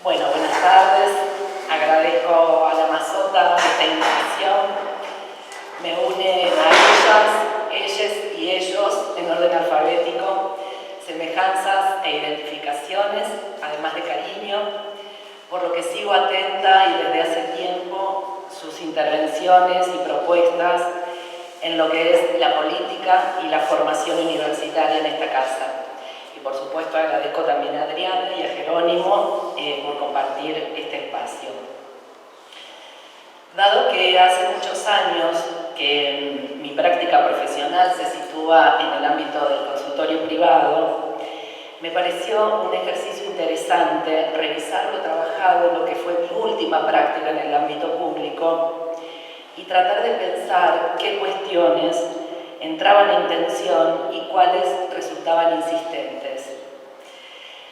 Bueno, buenas tardes. Agradezco a la Mazota esta invitación. Me une a ellas y ellos en orden alfabético, semejanzas e identificaciones, además de cariño, por lo que sigo atenta y desde hace tiempo sus intervenciones y propuestas en lo que es la política y la formación universitaria en esta casa. Y por supuesto agradezco también a Adriana y a Jerónimo por compartir este espacio. Dado que hace muchos años que mi práctica profesional se sitúa en el ámbito del consultorio privado, me pareció un ejercicio interesante revisar lo trabajado en lo que fue mi última práctica en el ámbito público y tratar de pensar qué cuestiones entraban en tensión y cuáles resultaban insistentes.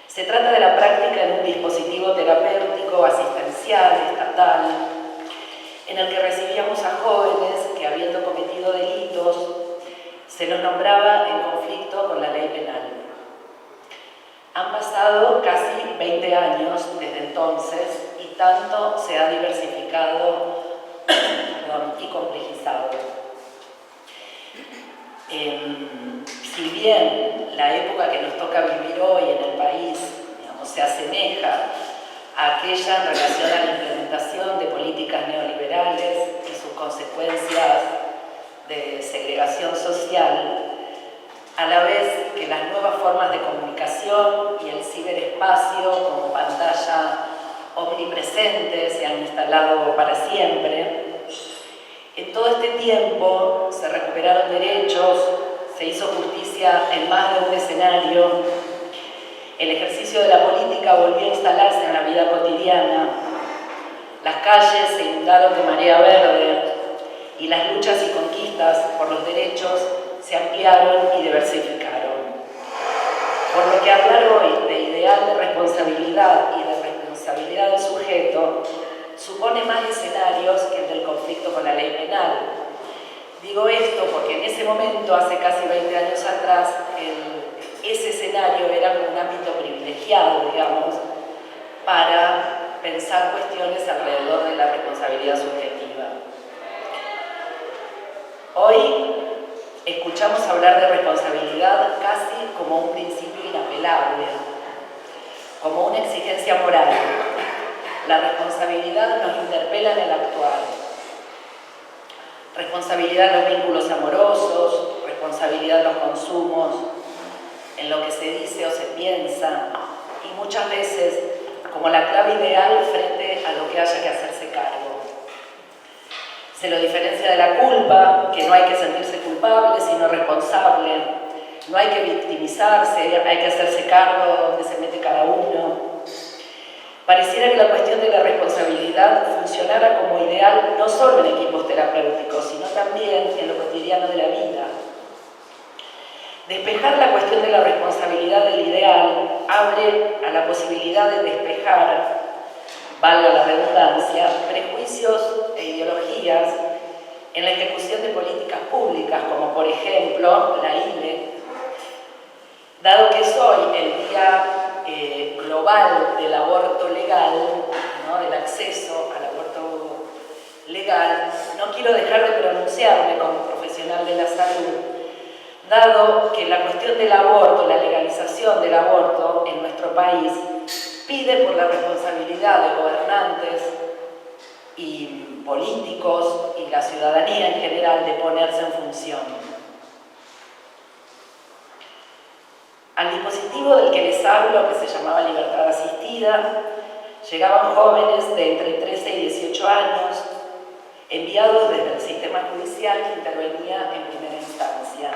Se trata de la práctica en un dispositivo terapéutico, asistencial, estatal, en el que recibíamos a jóvenes que, habiendo cometido delitos, se los nombraba en conflicto con la ley penal. Han pasado casi 20 años desde entonces y tanto se ha diversificado y complejizado. Si bien la época que nos toca vivir hoy en el país, digamos, se asemeja a aquella en relación a la implementación de políticas neoliberales y sus consecuencias de segregación social, a la vez que las nuevas formas de comunicación y el ciberespacio como pantalla omnipresente se han instalado para siempre, en todo este tiempo se recuperaron derechos, se hizo justicia en más de un escenario, el ejercicio de la política volvió a instalarse en la vida cotidiana, las calles se inundaron de marea verde y las luchas y conquistas por los derechos se ampliaron y diversificaron. Por lo que hablar hoy de ideal de responsabilidad y de responsabilidad del sujeto supone más escenarios que el del conflicto con la ley penal. Digo esto porque en ese momento, hace casi 20 años atrás, ese escenario era como un ámbito privilegiado, digamos, para pensar cuestiones alrededor de la responsabilidad subjetiva. Hoy escuchamos hablar de responsabilidad casi como un principio inapelable, como una exigencia moral. La responsabilidad nos interpela en el actuar. Responsabilidad en los vínculos amorosos, responsabilidad en los consumos, en lo que se dice o se piensa, y muchas veces como la clave ideal frente a lo que haya que hacerse cargo. Se lo diferencia de la culpa, que no hay que sentirse culpable, sino responsable. No hay que victimizarse, hay que hacerse cargo de donde se mete cada uno. Pareciera que la cuestión de la responsabilidad funcionara como ideal no solo en equipos terapéuticos, sino también en lo cotidiano de la vida. Despejar la cuestión de la responsabilidad del ideal abre a la posibilidad de despejar, valga la redundancia, prejuicios e ideologías en la ejecución de políticas públicas, como por ejemplo la ILE. Dado que es hoy el día global del aborto legal, ¿no?, del acceso al aborto legal, no quiero dejar de pronunciarme como profesional de la salud, dado que la cuestión del aborto, la legalización del aborto en nuestro país, pide por la responsabilidad de gobernantes y políticos y la ciudadanía en general de ponerse en función. Al dispositivo del que les hablo, que se llamaba Libertad Asistida, llegaban jóvenes de entre 13 y 18 años, enviados desde el sistema judicial que intervenía en primera instancia.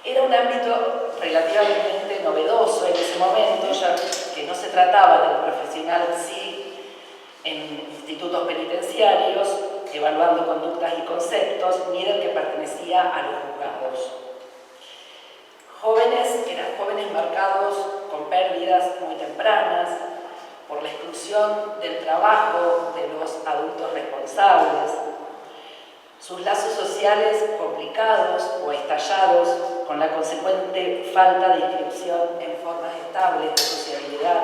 Era un ámbito relativamente novedoso en ese momento, ya que no se trataba del profesional sí en institutos penitenciarios, evaluando conductas y conceptos, ni del que pertenecía a los juzgados. Eran jóvenes marcados con pérdidas muy tempranas, por la exclusión del trabajo de los adultos responsables, sus lazos sociales complicados o estallados con la consecuente falta de inscripción en formas estables de sociabilidad,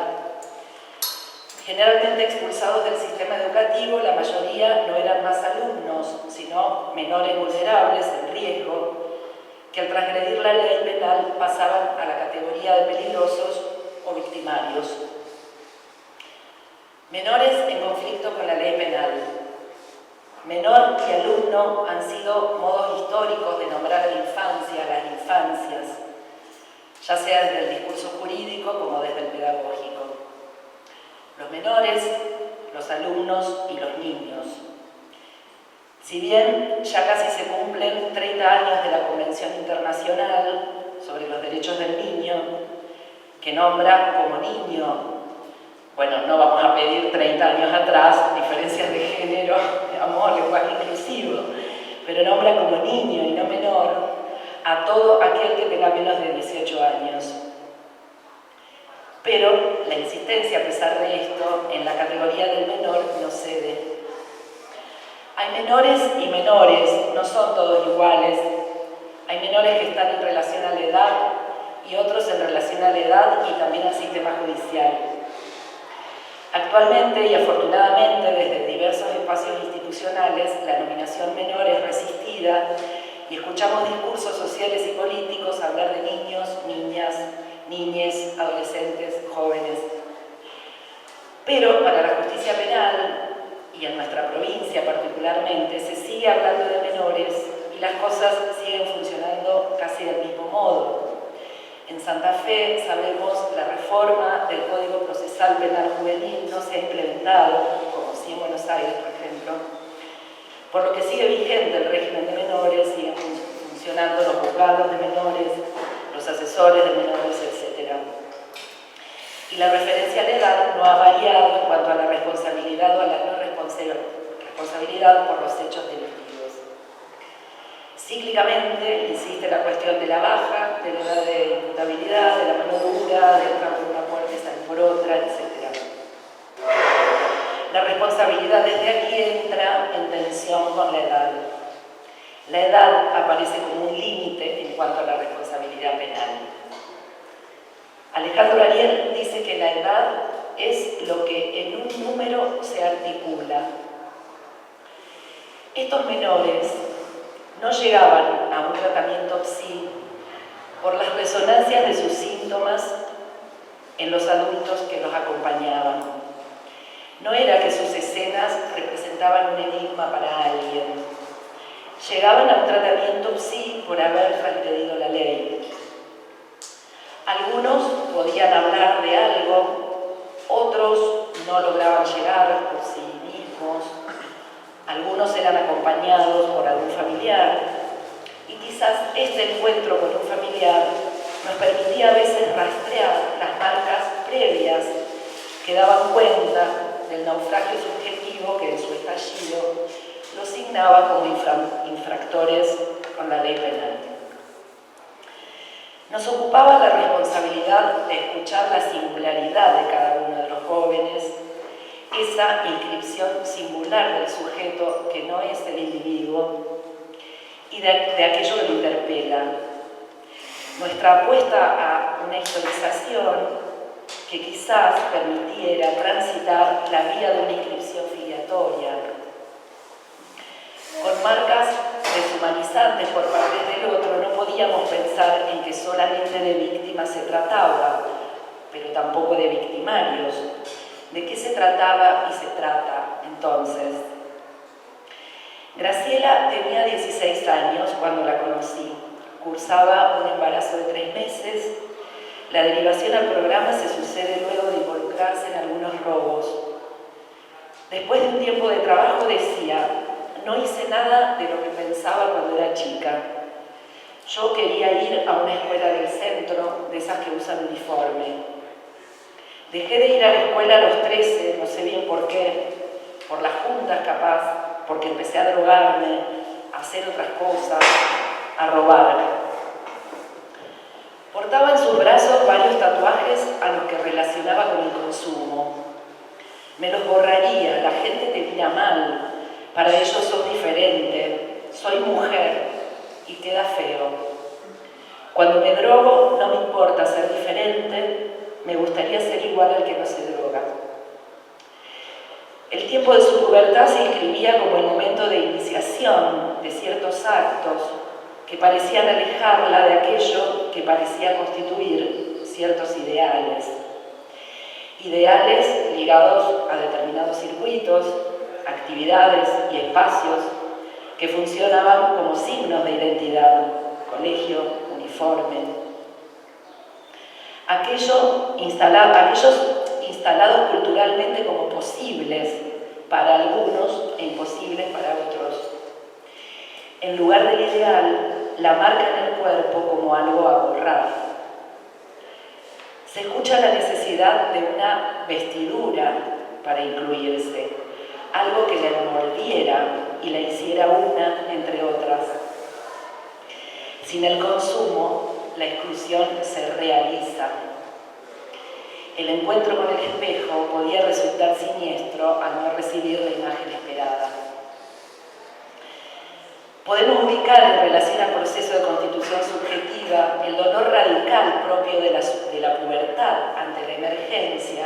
Generalmente expulsados del sistema educativo, la mayoría no eran más alumnos, sino menores vulnerables en riesgo, que al transgredir la ley penal pasaban a la categoría de peligrosos o victimarios. Menores en conflicto con la ley penal. Menor y alumno han sido modos históricos de nombrar a la infancia, a las infancias, ya sea desde el discurso jurídico como desde el pedagógico. Los menores, los alumnos y los niños. Si bien ya casi se cumplen 30 años de la Convención Internacional sobre los Derechos del Niño, que nombra como niño, bueno, no vamos a pedir 30 años atrás diferencias de género, amor, lenguaje inclusivo, pero nombra como niño y no menor a todo aquel que tenga menos de 18 años. Pero la insistencia, a pesar de esto, en la categoría del menor no cede. Hay menores y menores, no son todos iguales. Hay menores que están en relación a la edad y otros en relación a la edad y también al sistema judicial. Actualmente y afortunadamente desde diversos espacios institucionales la nominación menor es resistida y escuchamos discursos sociales y políticos hablar de niños, niñas, niñes, adolescentes, jóvenes. Pero para la justicia penal, y en nuestra provincia particularmente, se sigue hablando de menores y las cosas siguen funcionando casi del mismo modo. En Santa Fe, sabemos, la reforma del Código Procesal Penal Juvenil no se ha implementado, como sí en Buenos Aires, por ejemplo, por lo que sigue vigente el régimen de menores, siguen funcionando los juzgados de menores, los asesores de menores, etc. Y la referencia a la edad no ha variado en cuanto a la responsabilidad o a la no responsabilidad por los hechos delictivos. Cíclicamente insiste la cuestión de la baja, de la edad de imputabilidad, de la mano dura, de entrar por una puerta y salir por otra, etc. La responsabilidad desde aquí entra en tensión con la edad. La edad aparece como un límite en cuanto a la responsabilidad penal. Alejandro Ariel dice que la edad es lo que en un número se articula. Estos menores no llegaban a un tratamiento PSI por las resonancias de sus síntomas en los adultos que los acompañaban. No era que sus escenas representaban un enigma para alguien. Llegaban a un tratamiento PSI por haber transgredido la ley. Algunos podían hablar de algo, otros no lograban llegar por sí mismos, algunos eran acompañados por algún familiar y quizás este encuentro con un familiar nos permitía a veces rastrear las marcas previas que daban cuenta del naufragio subjetivo que en su estallido los signaba como infractores con la ley penal. Nos ocupaba la responsabilidad de escuchar la singularidad de cada uno de los jóvenes, esa inscripción singular del sujeto que no es el individuo y de aquello que lo interpela. Nuestra apuesta a una historización que quizás permitiera transitar la vía de una inscripción filiatoria, con marcas deshumanizantes por parte del otro, no podíamos pensar en que solamente de víctimas se trataba, pero tampoco de victimarios. ¿De qué se trataba y se trata entonces? Graciela tenía 16 años cuando la conocí. Cursaba un embarazo de 3 meses. La derivación al programa se sucede luego de involucrarse en algunos robos. Después de un tiempo de trabajo decía: no hice nada de lo que pensaba cuando era chica. Yo quería ir a una escuela del centro, de esas que usan uniforme. Dejé de ir a la escuela a los 13, no sé bien por qué, por las juntas capaz, porque empecé a drogarme, a hacer otras cosas, a robar. Portaba en sus brazos varios tatuajes a los que relacionaba con el consumo. Me los borraría, la gente te mira mal, para ellos sos diferente, soy mujer y queda feo. Cuando me drogo no me importa ser diferente, me gustaría ser igual al que no se droga. El tiempo de su pubertad se inscribía como el momento de iniciación de ciertos actos que parecían alejarla de aquello que parecía constituir ciertos ideales. Ideales ligados a determinados circuitos, actividades y espacios que funcionaban como signos de identidad: colegio, uniforme. Aquellos instalados culturalmente como posibles para algunos e imposibles para otros. En lugar del ideal, la marca en el cuerpo como algo a borrar. Se escucha la necesidad de una vestidura para incluirse, algo que la envolviera y la hiciera una entre otras. Sin el consumo, la exclusión se realiza. El encuentro con el espejo podía resultar siniestro al no recibir la imagen esperada. Podemos ubicar en relación al proceso de constitución subjetiva el dolor radical propio de la pubertad ante la emergencia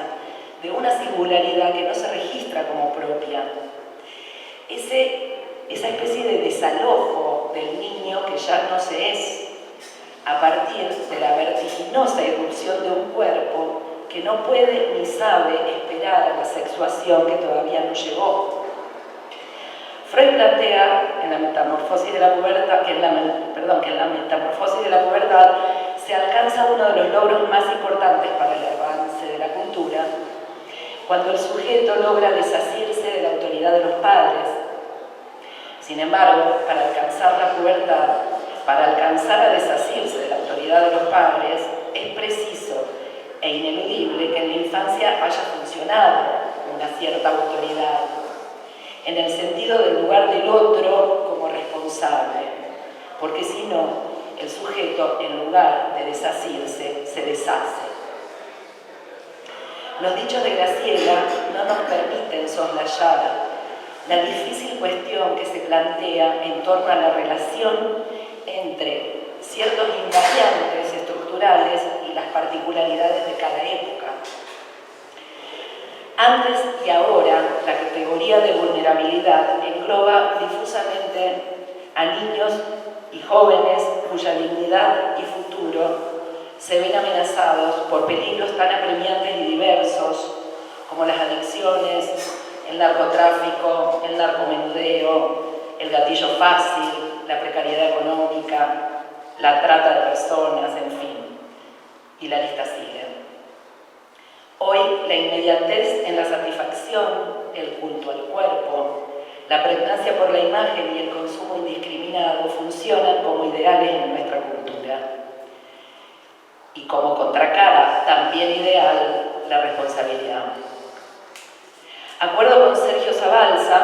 de una singularidad que no se registra como propia. Esa especie de desalojo del niño que ya no se es, a partir de la vertiginosa irrupción de un cuerpo que no puede ni sabe esperar a la sexuación que todavía no llegó. Freud plantea en la metamorfosis de la pubertad, que en la metamorfosis de la pubertad se alcanza uno de los logros más importantes para el avance de la cultura, cuando el sujeto logra desasirse de la autoridad de los padres. Sin embargo, para alcanzar la pubertad, para alcanzar a desasirse de la autoridad de los padres, es preciso e ineludible que en la infancia haya funcionado una cierta autoridad, en el sentido del lugar del otro como responsable, porque si no, el sujeto, en lugar de desasirse, se deshace. Los dichos de Graciela no nos permiten soslayar la difícil cuestión que se plantea en torno a la relación entre ciertos invariantes estructurales y las particularidades de cada época. Antes y ahora, la categoría de vulnerabilidad engloba difusamente a niños y jóvenes cuya dignidad y futuro se ven amenazados por peligros tan apremiantes y diversos como las adicciones, el narcotráfico, el narcomenudeo, el gatillo fácil, la precariedad económica, la trata de personas, en fin, y la lista sigue. Hoy, la inmediatez en la satisfacción, el culto al cuerpo, la pregnancia por la imagen y el consumo indiscriminado funcionan como ideales en nuestra cultura. Y como contracara, también ideal, la responsabilidad. Acuerdo con Sergio Zabalza,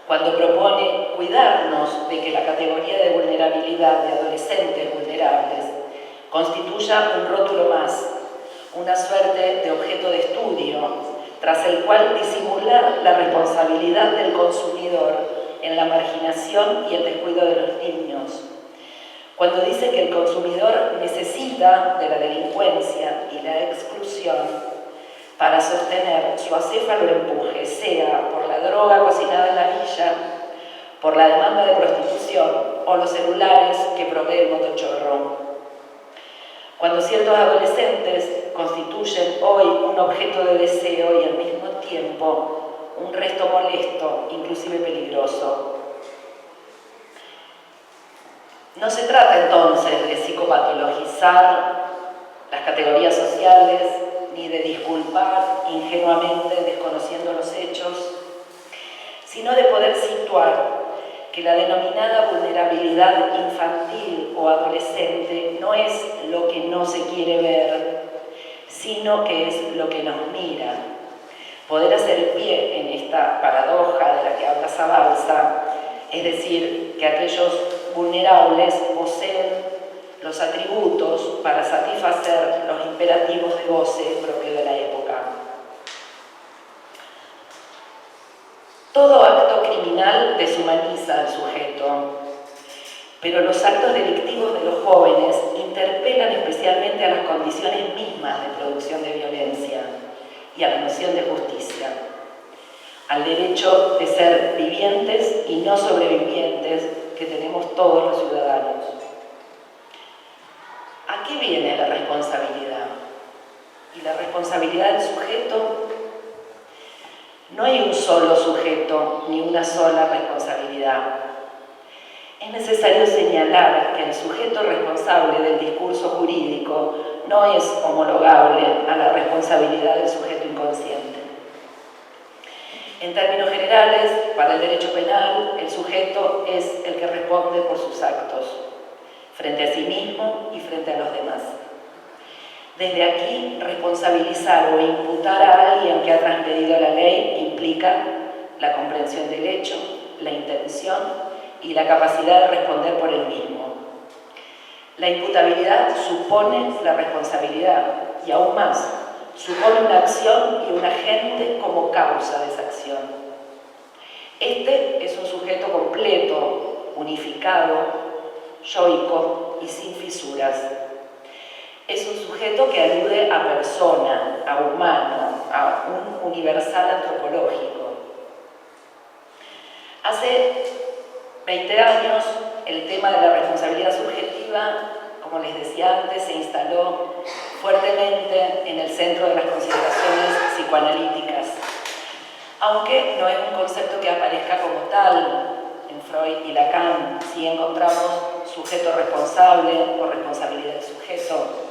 cuando propone cuidarnos de que la categoría de vulnerabilidad de adolescentes vulnerables constituya un rótulo más, una suerte de objeto de estudio, tras el cual disimular la responsabilidad del consumidor en la marginación y el descuido de los niños. Cuando dice que el consumidor necesita de la delincuencia y la exclusión para sostener su acéfalo empuje, sea por la droga cocinada en la villa, por la demanda de prostitución o los celulares que provee el motochorro. Cuando ciertos adolescentes constituyen hoy un objeto de deseo y al mismo tiempo un resto molesto, inclusive peligroso. No se trata entonces de psicopatologizar las categorías sociales ni de disculpar ingenuamente desconociendo los hechos, sino de poder situar que la denominada vulnerabilidad infantil o adolescente no es lo que no se quiere ver, sino que es lo que nos mira. Poder hacer pie en esta paradoja de la que habla Zabalza, es decir, que aquellos vulnerables poseen los atributos para satisfacer los imperativos de goce propios de la época. Todo acto criminal deshumaniza al sujeto, pero los actos delictivos de los jóvenes interpelan especialmente a las condiciones mismas de producción de violencia y a la noción de justicia. al derecho de ser vivientes y no sobrevivientes que tenemos todos los ciudadanos. ¿A qué viene la responsabilidad? Y la responsabilidad del sujeto, no hay un solo sujeto ni una sola responsabilidad. Es necesario señalar que el sujeto responsable del discurso jurídico no es homologable a la responsabilidad del sujeto inconsciente. En términos generales, para el derecho penal, el sujeto es el que responde por sus actos, frente a sí mismo y frente a los demás. Desde aquí, responsabilizar o imputar a alguien que ha transgredido la ley implica la comprensión del hecho, la intención y la capacidad de responder por él mismo. La imputabilidad supone la responsabilidad y aún más, supone una acción y un agente como causa de esa acción. Este es un sujeto completo, unificado, yoico y sin fisuras. Es un sujeto que alude a persona, a humano, a un universal antropológico. Hace 20 años, el tema de la responsabilidad subjetiva, como les decía antes, se instaló fuertemente en el centro de las consideraciones psicoanalíticas, aunque no es un concepto que aparezca como tal en Freud y Lacan. Sí encontramos sujeto responsable o responsabilidad del sujeto.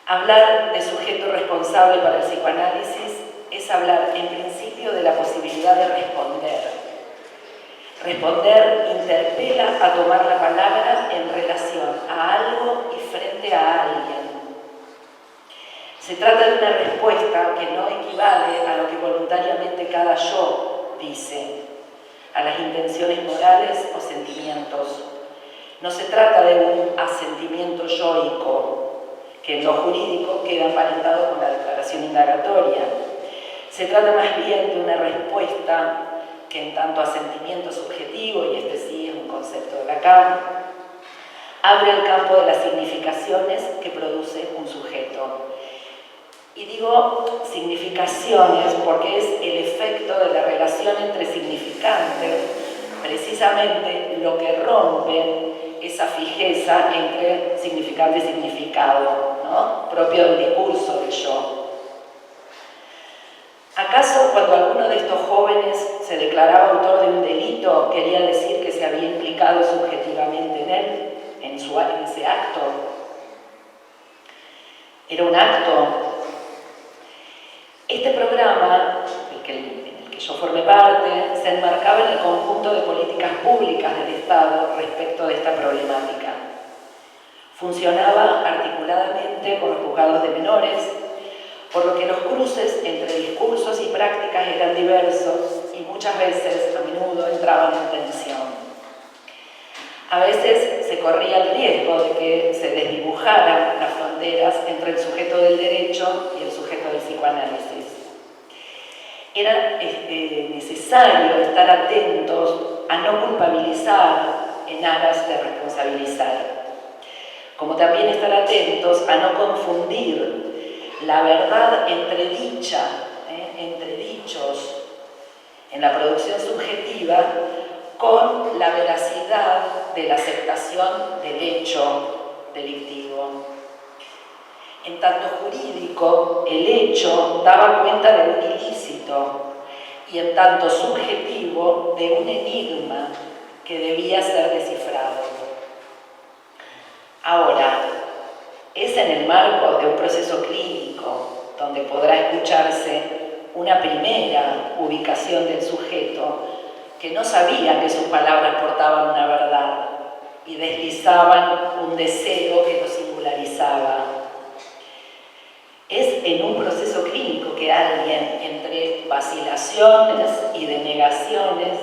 Hablar de sujeto responsable para el psicoanálisis es hablar en principio de la posibilidad de responder. Responder interpela a tomar la palabra en relación a algo y frente a alguien. Se trata de una respuesta que no equivale a lo que voluntariamente cada yo dice, a las intenciones morales o sentimientos. No se trata de un asentimiento yoico, que en lo jurídico queda emparentado con la declaración indagatoria. Se trata más bien de una respuesta que en tanto asentimiento subjetivo, y este sí es un concepto de Lacan, abre el campo de las significaciones que produce un sujeto. Y digo significaciones porque es el efecto de la relación entre significantes, precisamente lo que rompe esa fijeza entre significante y significado, ¿no? Propio del discurso del yo. ¿Acaso cuando alguno de estos jóvenes se declaraba autor de un delito quería decir que se había implicado subjetivamente en él, en ese acto? Era un acto. Este programa, en el que yo formé parte, se enmarcaba en el conjunto de políticas públicas del Estado respecto de esta problemática. Funcionaba articuladamente con los juzgados de menores, por lo que los cruces entre discursos y prácticas eran diversos y muchas veces, a menudo, entraban en tensión. A veces se corría el riesgo de que se desdibujaran las fronteras entre el sujeto del derecho y el sujeto del psicoanálisis. Era necesario estar atentos a no culpabilizar en aras de responsabilizar, como también estar atentos a no confundir la verdad entredicha, entre dichos, en la producción subjetiva, con la veracidad de la aceptación del hecho delictivo. En tanto jurídico, el hecho daba cuenta de un ilícito y en tanto subjetivo de un enigma que debía ser descifrado. Ahora, es en el marco de un proceso clínico donde podrá escucharse una primera ubicación del sujeto que no sabía que sus palabras portaban una verdad y deslizaban un deseo que lo singularizaba. Es en un proceso clínico que alguien, entre vacilaciones y denegaciones,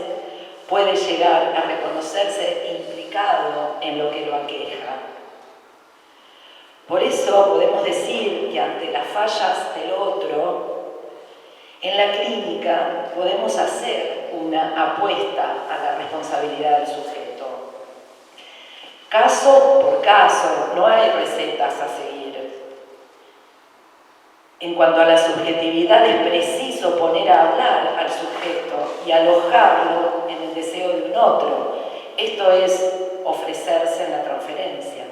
puede llegar a reconocerse implicado en lo que lo aqueja. Por eso podemos decir que ante las fallas del otro, en la clínica podemos hacer una apuesta a la responsabilidad del sujeto. Caso por caso, no hay recetas a seguir. En cuanto a la subjetividad, es preciso poner a hablar al sujeto y alojarlo en el deseo de un otro. Esto es ofrecerse en la transferencia.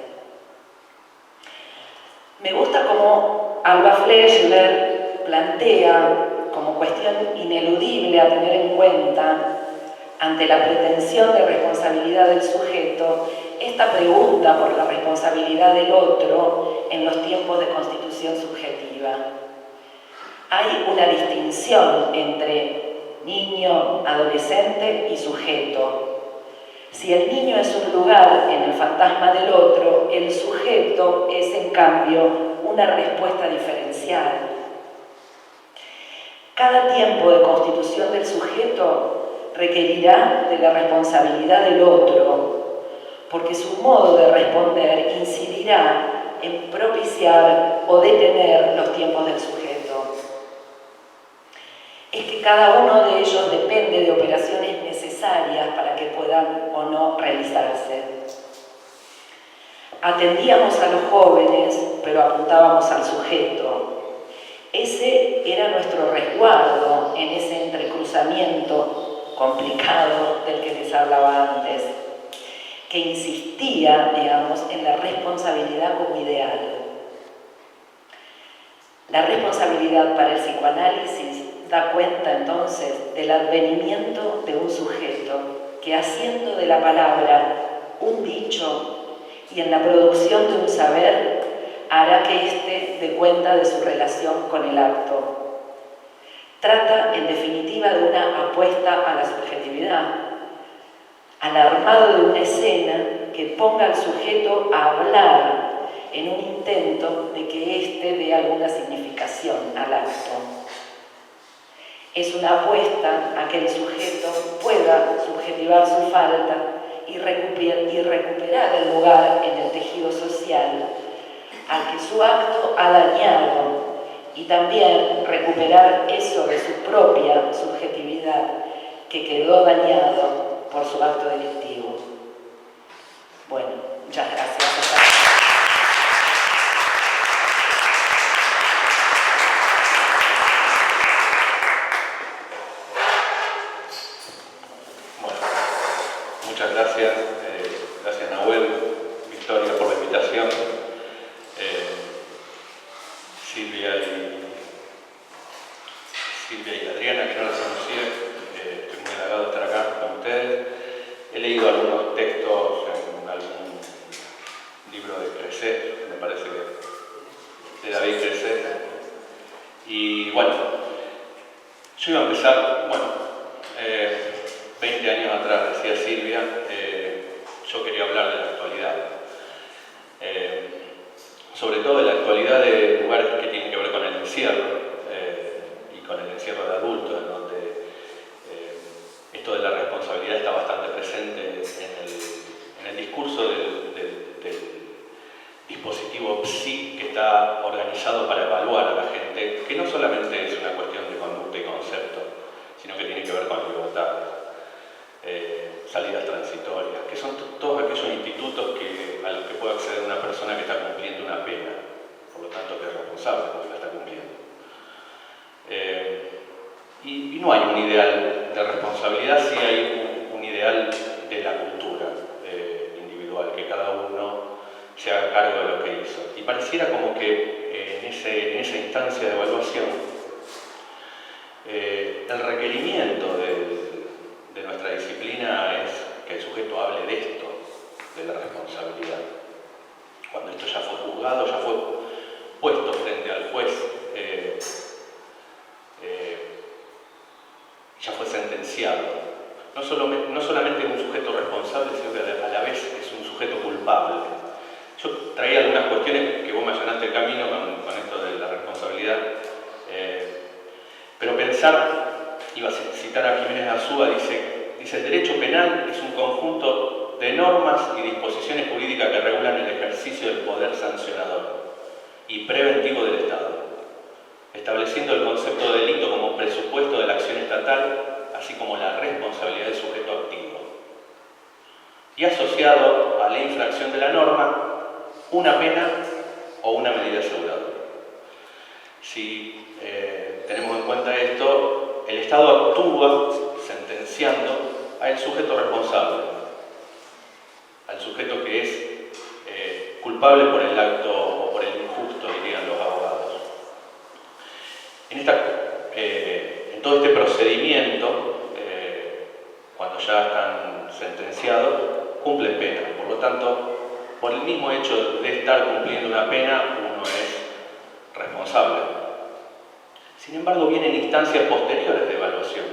Me gusta cómo Alba Fleischler plantea como cuestión ineludible a tener en cuenta ante la pretensión de responsabilidad del sujeto esta pregunta por la responsabilidad del otro en los tiempos de constitución subjetiva. Hay una distinción entre niño, adolescente y sujeto. Si el niño es un lugar en el fantasma del otro, el sujeto es, en cambio, una respuesta diferencial. Cada tiempo de constitución del sujeto requerirá de la responsabilidad del otro, porque su modo de responder incidirá en propiciar o detener los tiempos del sujeto. Es que cada uno de ellos depende de operaciones necesarias para que puedan o no realizarse. Atendíamos a los jóvenes, pero apuntábamos al sujeto. Ese era nuestro resguardo en ese entrecruzamiento complicado del que les hablaba antes, que insistía, digamos, en la responsabilidad como ideal. La responsabilidad para el psicoanálisis da cuenta entonces del advenimiento de un sujeto que, haciendo de la palabra un dicho y en la producción de un saber, hará que éste dé cuenta de su relación con el acto. Trata, en definitiva, de una apuesta a la subjetividad, al armado de una escena que ponga al sujeto a hablar en un intento de que éste dé alguna significación al acto. Es una apuesta a que el sujeto pueda subjetivar su falta y recuperar el lugar en el tejido social al que su acto ha dañado, y también recuperar eso de su propia subjetividad que quedó dañado por su acto delictivo. Bueno, muchas gracias. Muchas gracias, gracias Nahuel, Victoria por la invitación, Silvia y Adriana, que no las conocía, estoy muy halagado de estar acá con ustedes. He leído algunos textos en algún libro de Cresset, me parece que de David Cresset, y bueno, yo iba a empezar, 20 años atrás, decía Silvia, yo quería hablar de la actualidad. Sobre todo de la actualidad de lugares que tienen que ver con el encierro y con el encierro de adultos, en donde esto de la responsabilidad está bastante presente en el discurso del dispositivo PSI que está organizado para evaluar a la gente, que no solamente es una cuestión de conducta y concepto, sino que tiene que ver con libertades. Salidas transitorias, que son todos aquellos institutos a los que puede acceder una persona que está cumpliendo una pena, por lo tanto que es responsable porque la está cumpliendo. Y no hay un ideal de responsabilidad, sí hay un ideal de la cultura individual, que cada uno se haga cargo de lo que hizo. Y pareciera como que en esa instancia de evaluación, el requerimiento de nuestra disciplina es que el sujeto hable de esto, de la responsabilidad. Cuando esto ya fue juzgado, ya fue puesto frente al juez, ya fue sentenciado. No solamente es un sujeto responsable, sino que a la vez es un sujeto culpable. Yo traía algunas cuestiones que vos me allanaste el camino con esto de la responsabilidad, pero pensar, iba a citar a Jiménez Azúa, dice el derecho penal es un conjunto de normas y disposiciones jurídicas que regulan el ejercicio del poder sancionador y preventivo del Estado, estableciendo el concepto de delito como presupuesto de la acción estatal, así como la responsabilidad del sujeto activo, y asociado a la infracción de la norma, una pena o una medida aseguradora. Si tenemos en cuenta esto, el Estado actúa sentenciando al sujeto responsable, al sujeto que es culpable por el acto o por el injusto, dirían los abogados. En todo este procedimiento, cuando ya están sentenciados, cumplen pena. Por lo tanto, por el mismo hecho de estar cumpliendo una pena, uno es responsable. Sin embargo, vienen instancias posteriores de evaluación.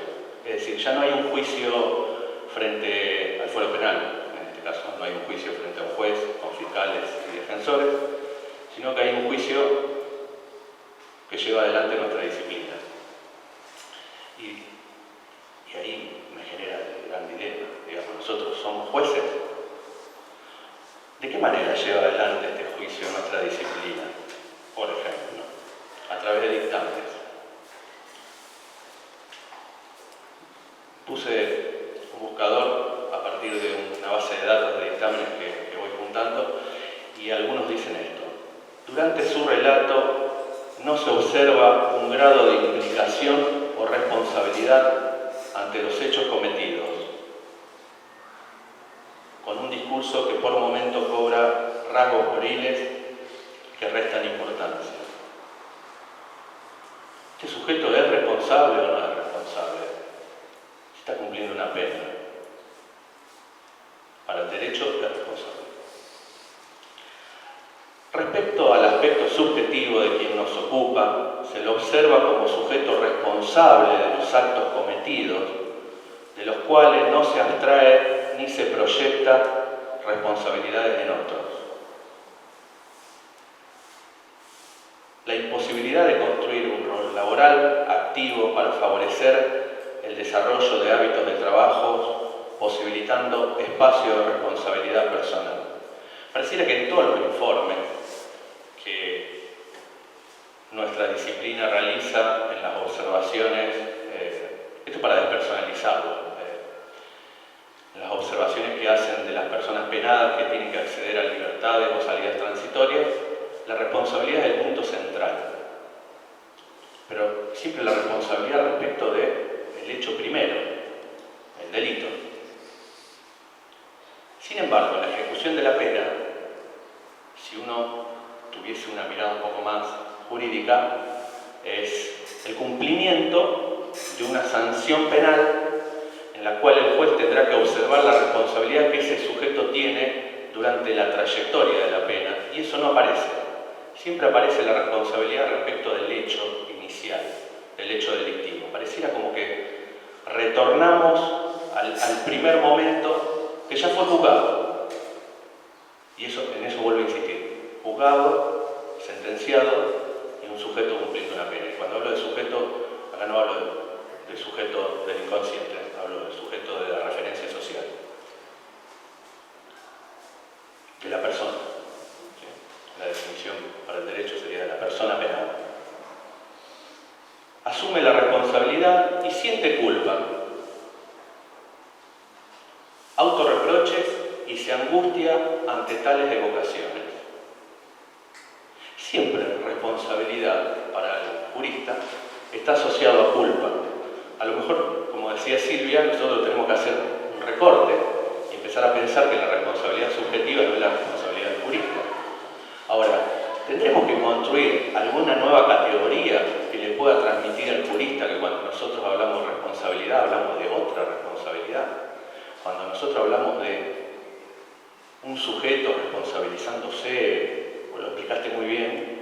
Es decir, ya no hay un juicio frente al fuero penal. En este caso, no hay un juicio frente a un juez, con fiscales y defensores, sino que hay un juicio que lleva adelante nuestra disciplina. Y ahí me genera el gran dilema. Digamos, nosotros somos jueces. ¿De qué manera lleva adelante este juicio nuestra disciplina? Por ejemplo, a través de dictámenes. Puse un buscador a partir de una base de datos de dictámenes que voy juntando y algunos dicen esto. Durante su relato no se observa un grado de implicación o responsabilidad ante los hechos cometidos, con un discurso que por momento cobra rasgos pueriles que restan importancia. ¿Este sujeto es responsable o no es responsable? Está cumpliendo una pena. Para el derecho es responsable. Respecto al aspecto subjetivo de quien nos ocupa, se lo observa como sujeto responsable de los actos cometidos, de los cuales no se abstrae ni se proyecta responsabilidades en otros. La imposibilidad de construir un rol laboral activo para favorecer el desarrollo de hábitos de trabajo, posibilitando espacio de responsabilidad personal. Pareciera que en todos los informes que nuestra disciplina realiza en las observaciones, esto para despersonalizarlo, en las observaciones que hacen de las personas penadas que tienen que acceder a libertades o salidas transitorias, la responsabilidad es el punto central. Pero siempre la responsabilidad respecto del hecho primero, el delito. Sin embargo, en la ejecución de la pena, si uno tuviese una mirada un poco más jurídica, es el cumplimiento de una sanción penal en la cual el juez tendrá que observar la responsabilidad que ese sujeto tiene durante la trayectoria de la pena, y eso no aparece. Siempre aparece la responsabilidad respecto del hecho inicial, del hecho delictivo. Pareciera como que retornamos al primer momento que ya fue juzgado. Y en eso vuelvo a insistir. Juzgado, sentenciado y un sujeto cumpliendo una pena. Y cuando hablo de sujeto, acá no hablo de sujeto del inconsciente, hablo del sujeto de la referencia social. De la persona. ¿Sí? La definición para el derecho sería de la persona penada. Asume la responsabilidad y siente culpa. Autorreproches y se angustia ante tales evocaciones. Siempre responsabilidad para el jurista está asociado a culpa. A lo mejor, como decía Silvia, nosotros tenemos que hacer un recorte y empezar a pensar que la responsabilidad subjetiva no es la responsabilidad del jurista. Ahora, tendremos que construir alguna nueva categoría que le pueda transmitir al jurista que cuando nosotros hablamos de responsabilidad, hablamos de otra responsabilidad. Cuando nosotros hablamos de un sujeto responsabilizándose, vos lo explicaste muy bien,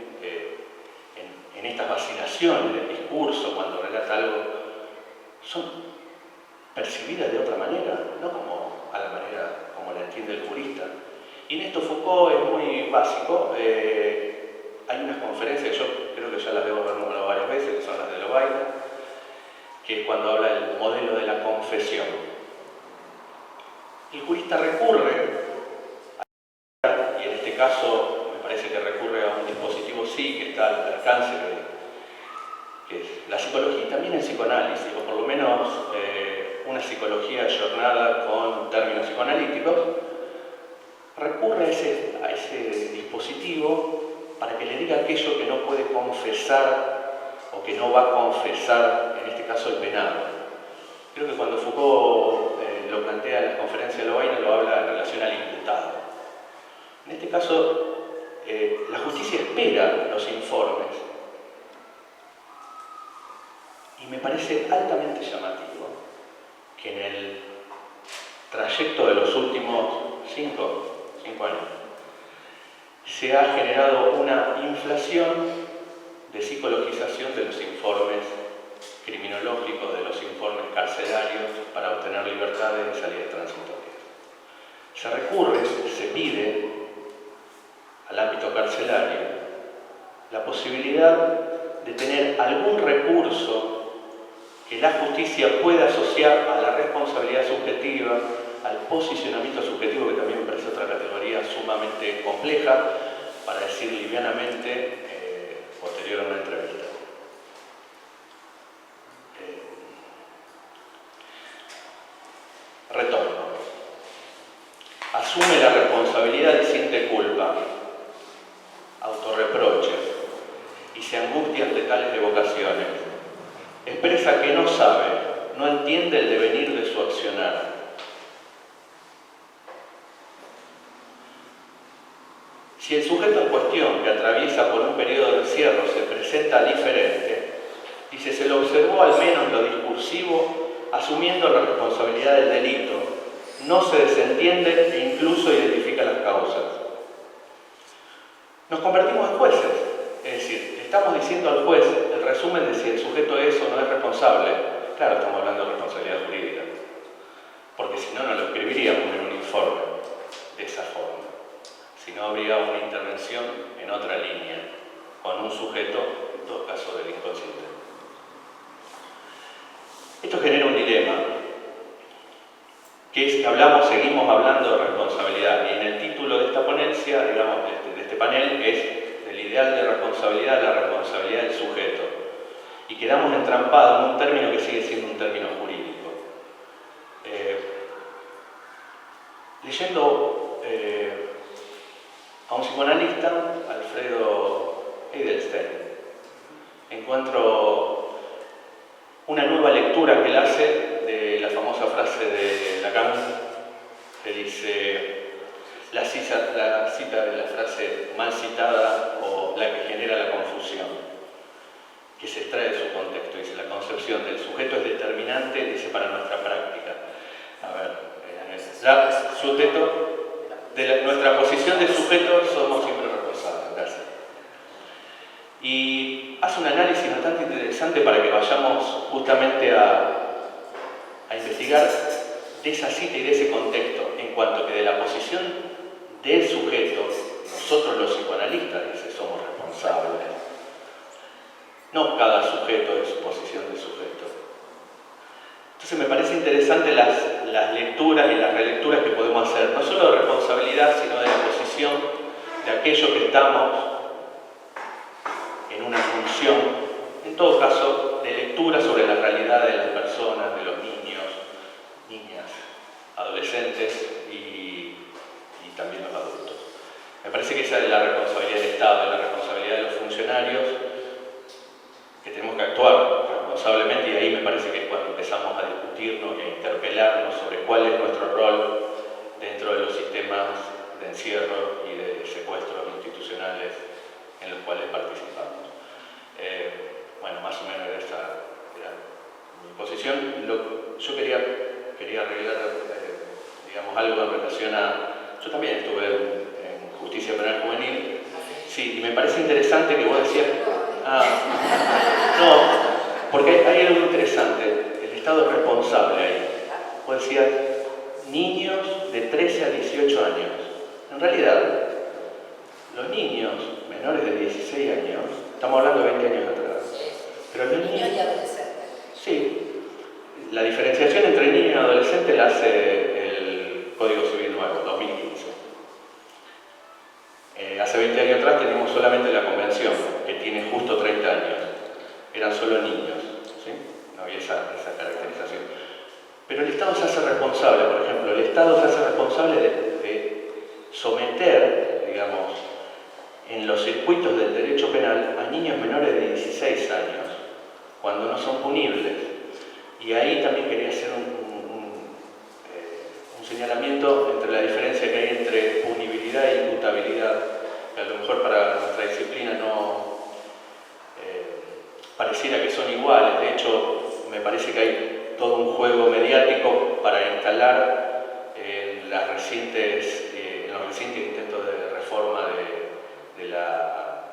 en estas vacilaciones del discurso, cuando relata algo, son percibidas de otra manera, no como a la manera como la entiende el jurista. Y en esto Foucault es muy básico. Hay unas conferencias, yo creo que ya las debo haber nombrado varias veces, que son las de Lobaina, que es cuando habla del modelo de la confesión. El jurista recurre, y en este caso me parece que recurre a un dispositivo sí que está al alcance que es la psicología y también el psicoanálisis, o por lo menos una psicología ayornada con términos psicoanalíticos, recurre a ese dispositivo para que le diga aquello que no puede confesar o que no va a confesar, en este caso, el penado. Creo que cuando Foucault lo plantea en las conferencias de Lovaina, lo habla en relación al imputado. En este caso, la justicia espera los informes y me parece altamente llamativo que en el trayecto de los últimos 5 años se ha generado una inflación de psicologización de los informes criminológicos, de los informes carcelarios para obtener libertades y salidas transitorias. Se recurre, se pide al ámbito carcelario la posibilidad de tener algún recurso que la justicia pueda asociar a la responsabilidad subjetiva, al posicionamiento subjetivo, que también me parece otra categoría sumamente compleja, para decir livianamente, posterior a una entrevista. Retorno. Asume la responsabilidad y siente culpa, autorreproche, y se angustia ante tales evocaciones. Expresa que no sabe, no entiende el devenir de su accionar. Si el sujeto en cuestión, que atraviesa por un periodo de encierro, se presenta diferente, dice, se lo observó al menos lo discursivo, asumiendo la responsabilidad del delito, no se desentiende e incluso identifica las causas. Nos convertimos en jueces, es decir, estamos diciendo al juez el resumen de si el sujeto es o no es responsable. Claro, estamos hablando de responsabilidad jurídica, porque si no, no lo escribiríamos en un informe de esa forma. Si no, habría una intervención en otra línea, con un sujeto, en todo caso, del inconsciente. Esto genera un dilema, que es que seguimos hablando de responsabilidad, y en el título de esta ponencia, digamos, de este panel, es del ideal de responsabilidad a la responsabilidad del sujeto. Y quedamos entrampados en un término que sigue siendo un término jurídico. Leyendo a un psicoanalista, Alfredo Edelstein, encuentro una nueva lectura que él hace de la famosa frase de Lacan, que dice, la cita de la frase mal citada o la que genera la confusión, que se extrae de su contexto. Dice, la concepción del sujeto es determinante, dice, para nuestra práctica. A ver, nuestra posición de sujeto somos siempre responsables. Gracias. Y hace un análisis bastante interesante para que vayamos justamente a investigar de esa cita y de ese contexto, en cuanto que de la posición del sujeto, nosotros los psicoanalistas, dice, somos responsables. No cada sujeto de su posición de sujeto. Entonces me parece interesante las lecturas y las relecturas que podemos hacer, no solo de responsabilidad, sino de la posición de aquello que estamos en una función, en todo caso, de lectura sobre la realidad de las personas, de los niños, niñas, adolescentes y también los adultos. Me parece que esa es la responsabilidad del Estado, la responsabilidad de los funcionarios, que tenemos que actuar responsablemente, y ahí me parece que es cuando empezamos a discutirnos y a interpelarnos sobre cuál es nuestro rol dentro de los sistemas de encierro y de secuestros institucionales en los cuales participamos. Bueno, más o menos esa era mi posición. Yo quería arreglar, digamos, algo en relación a... Yo también estuve en Justicia Penal Juvenil, sí, y me parece interesante que vos decías... no, porque hay algo interesante, el Estado es responsable ahí. Vos decías, niños de 13 a 18 años. En realidad, los niños menores de 16 años, estamos hablando de 20 años atrás, pero los niños y adolescentes. Sí, la diferenciación entre niño y adolescente la hace el Código Civil nuevo, 2015. Hace 20 años atrás teníamos solamente la Convención, que tiene justo 30 años. Eran solo niños, ¿sí? No había esa caracterización. Pero el Estado se hace responsable, por ejemplo, el Estado se hace responsable de someter, digamos, en los circuitos del derecho penal a niños menores de 16 años cuando no son punibles. Y ahí también quería hacer un señalamiento entre la diferencia que hay entre punibilidad e imputabilidad, que a lo mejor para nuestra disciplina no pareciera que son iguales. De hecho, me parece que hay todo un juego mediático para instalar en los recientes intentos de reforma de la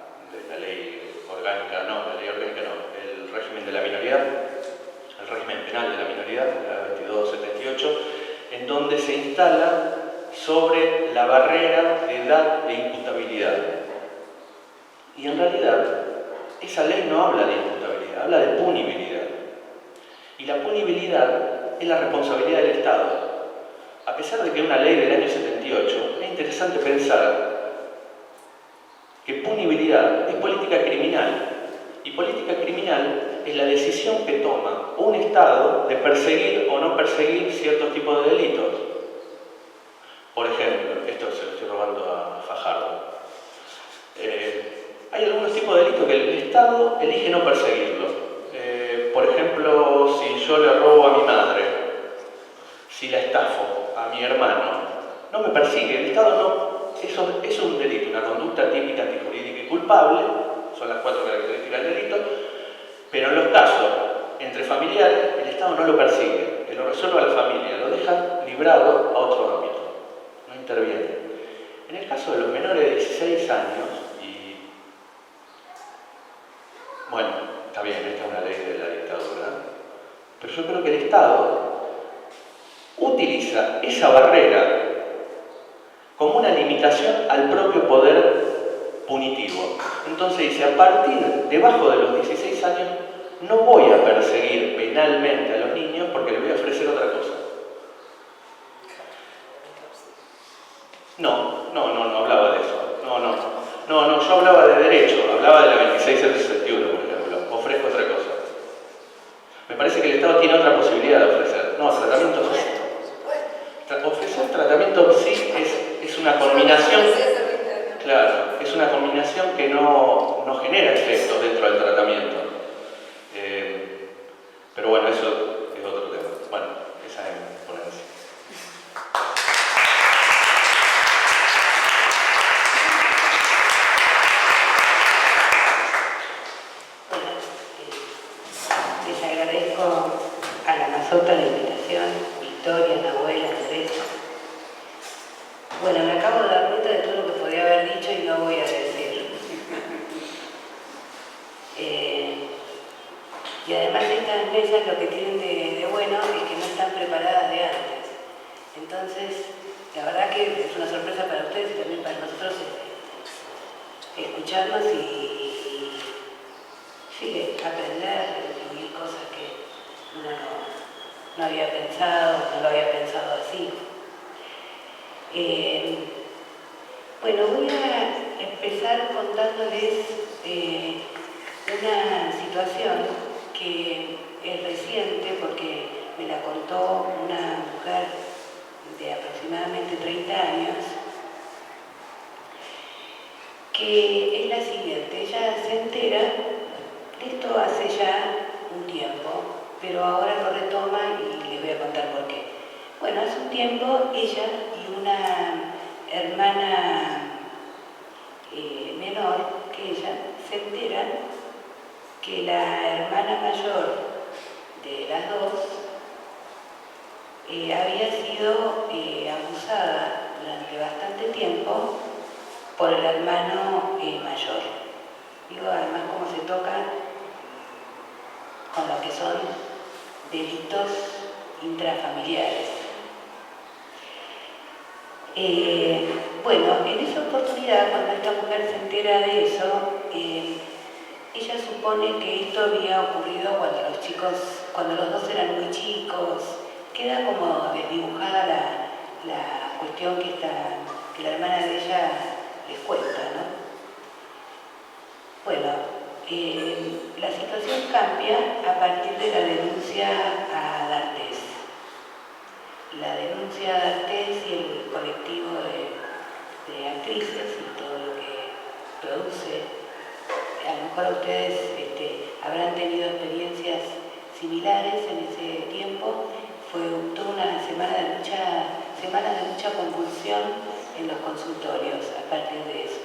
ley orgánica, el régimen de la minoría, el régimen penal de la minoría, la 2278, en donde se instala sobre la barrera de edad de imputabilidad. Y en realidad, esa ley no habla de imputabilidad, habla de punibilidad. Y la punibilidad es la responsabilidad del Estado. A pesar de que es una ley del año 78, es interesante pensar que punibilidad es política criminal. Y política criminal es la decisión que toma un Estado de perseguir o no perseguir ciertos tipos de delitos. Por ejemplo, esto se lo estoy robando a Fajardo. Hay algunos tipos de delitos que el Estado elige no perseguirlos. Por ejemplo, si yo le robo a mi madre, si la estafo a mi hermano, no me persigue, el Estado no. Eso es un delito, una conducta típica, antijurídica y culpable, son las 4 características del delito, pero en los casos entre familiares, el Estado no lo persigue, que lo resuelva la familia, lo deja librado a otro ámbito, no interviene. En el caso de los menores de 16 años, y bueno, está bien, esta es una ley de la dictadura, pero yo creo que el Estado utiliza esa barrera como una limitación al propio poder punitivo. Entonces dice, a partir, debajo de los 16 años, no voy a perseguir penalmente a los niños porque les voy a ofrecer otra cosa. No hablaba de eso. No, yo hablaba de derecho, hablaba de la 2661, por ejemplo. Ofrezco otra cosa. Me parece que el Estado tiene otra posibilidad de ofrecer. No, tratamiento sí. Ofrecer tratamiento sí es una combinación. Claro, es una combinación que no genera efectos dentro del tratamiento. Pero bueno, eso es otro tema. Bueno, esa es mi ponencia. Les agradezco a la Mazota la invitación, Victoria, Nahuel, Andrés. Bueno, me acabo de dar cuenta de todo lo que podía haber dicho y no voy a decir. Y además estas mesas lo que tienen de bueno es que no están preparadas de antes. Entonces, la verdad que es una sorpresa para ustedes y también para nosotros escucharnos y sí, aprender, descubrir cosas que uno no había pensado, no lo había pensado así. Bueno, voy a empezar contándoles una situación que es reciente porque me la contó una mujer de aproximadamente 30 años, que es la siguiente. Ella se entera de esto hace ya un tiempo, pero ahora lo retoma y les voy a contar por qué. Bueno, hace un tiempo ella y una hermana menor que ella se enteran que la hermana mayor de las dos había sido abusada durante bastante tiempo por el hermano mayor. Digo, además cómo se toca con lo que son delitos intrafamiliares. Bueno, en esa oportunidad, cuando esta mujer se entera de eso, ella supone que esto había ocurrido cuando los dos eran muy chicos. Queda como desdibujada la cuestión que la hermana de ella les cuenta, ¿no? Bueno, la situación cambia a partir de la denuncia a D'Artés. La denuncia a D'Artés y el colectivo de actrices y todo lo que produce. A lo mejor ustedes habrán tenido experiencia mucha convulsión en los consultorios a partir de eso.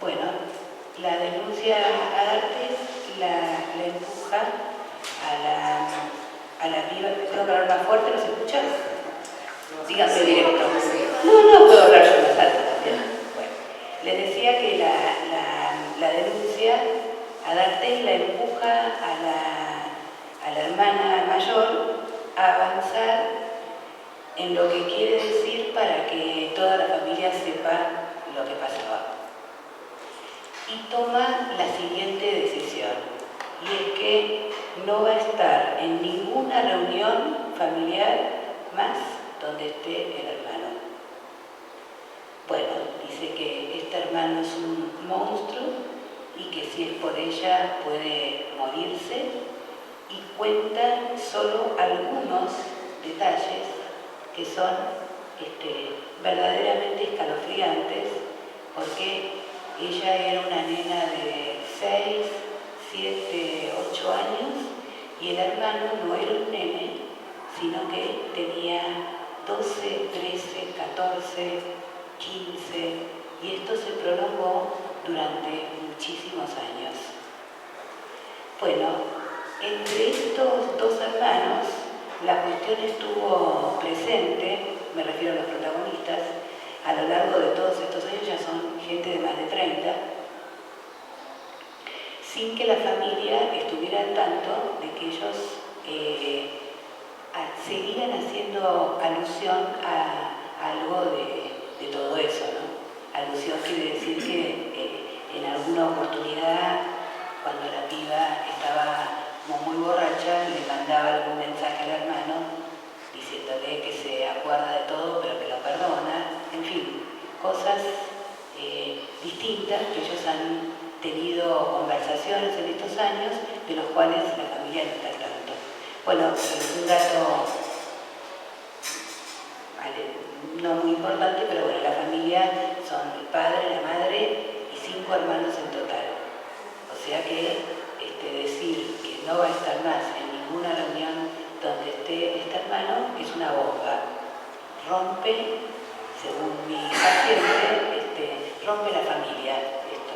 Bueno, la denuncia a Artes la empuja a la piba. ¿Tengo que hablar más fuerte? ¿No se escucha? Díganme directo. No, puedo hablar yo más alto también. Bueno, les decía que la denuncia a D'Artés la empuja a la hermana mayor a avanzar en lo que quiere decir para que toda la familia sepa lo que pasaba. Y toma la siguiente decisión, y es que no va a estar en ninguna reunión familiar más donde esté el hermano. Bueno, dice que este hermano es un monstruo y que si es por ella puede morirse, y cuenta solo algunos detalles que son verdaderamente escalofriantes, porque ella era una nena de 6, 7, 8 años y el hermano no era un nene, sino que tenía 12, 13, 14, 15, y esto se prolongó durante muchísimos años. Bueno, entre estos dos hermanos la cuestión estuvo presente, me refiero a los protagonistas, a lo largo de todos estos años. Ya son gente de más de 30, sin que la familia estuviera al tanto de que ellos seguían haciendo alusión a algo de todo eso, ¿no? Alusión quiere decir que en alguna oportunidad, cuando la piba estaba como muy borracha, le mandaba algún mensaje al hermano diciéndole que se acuerda de todo pero que lo perdona, en fin, cosas distintas que ellos han tenido conversaciones en estos años, de los cuales la familia no está al tanto. Bueno, un dato no muy importante, pero bueno, la familia son el padre, la madre y 5 hermanos en total. O sea que decir que no va a estar más en ninguna reunión donde esté este hermano es una bomba. Rompe, según mi paciente, rompe la familia esto.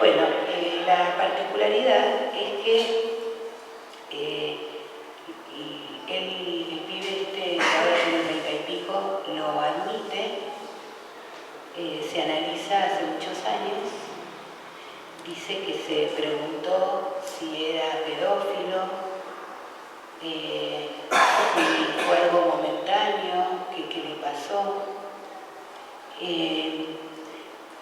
Bueno, la particularidad es que el pibe que ahora tiene 30 y pico, lo admite, se analiza hace muchos años, dice que se preguntó si era pedófilo, si fue algo momentáneo, qué le pasó.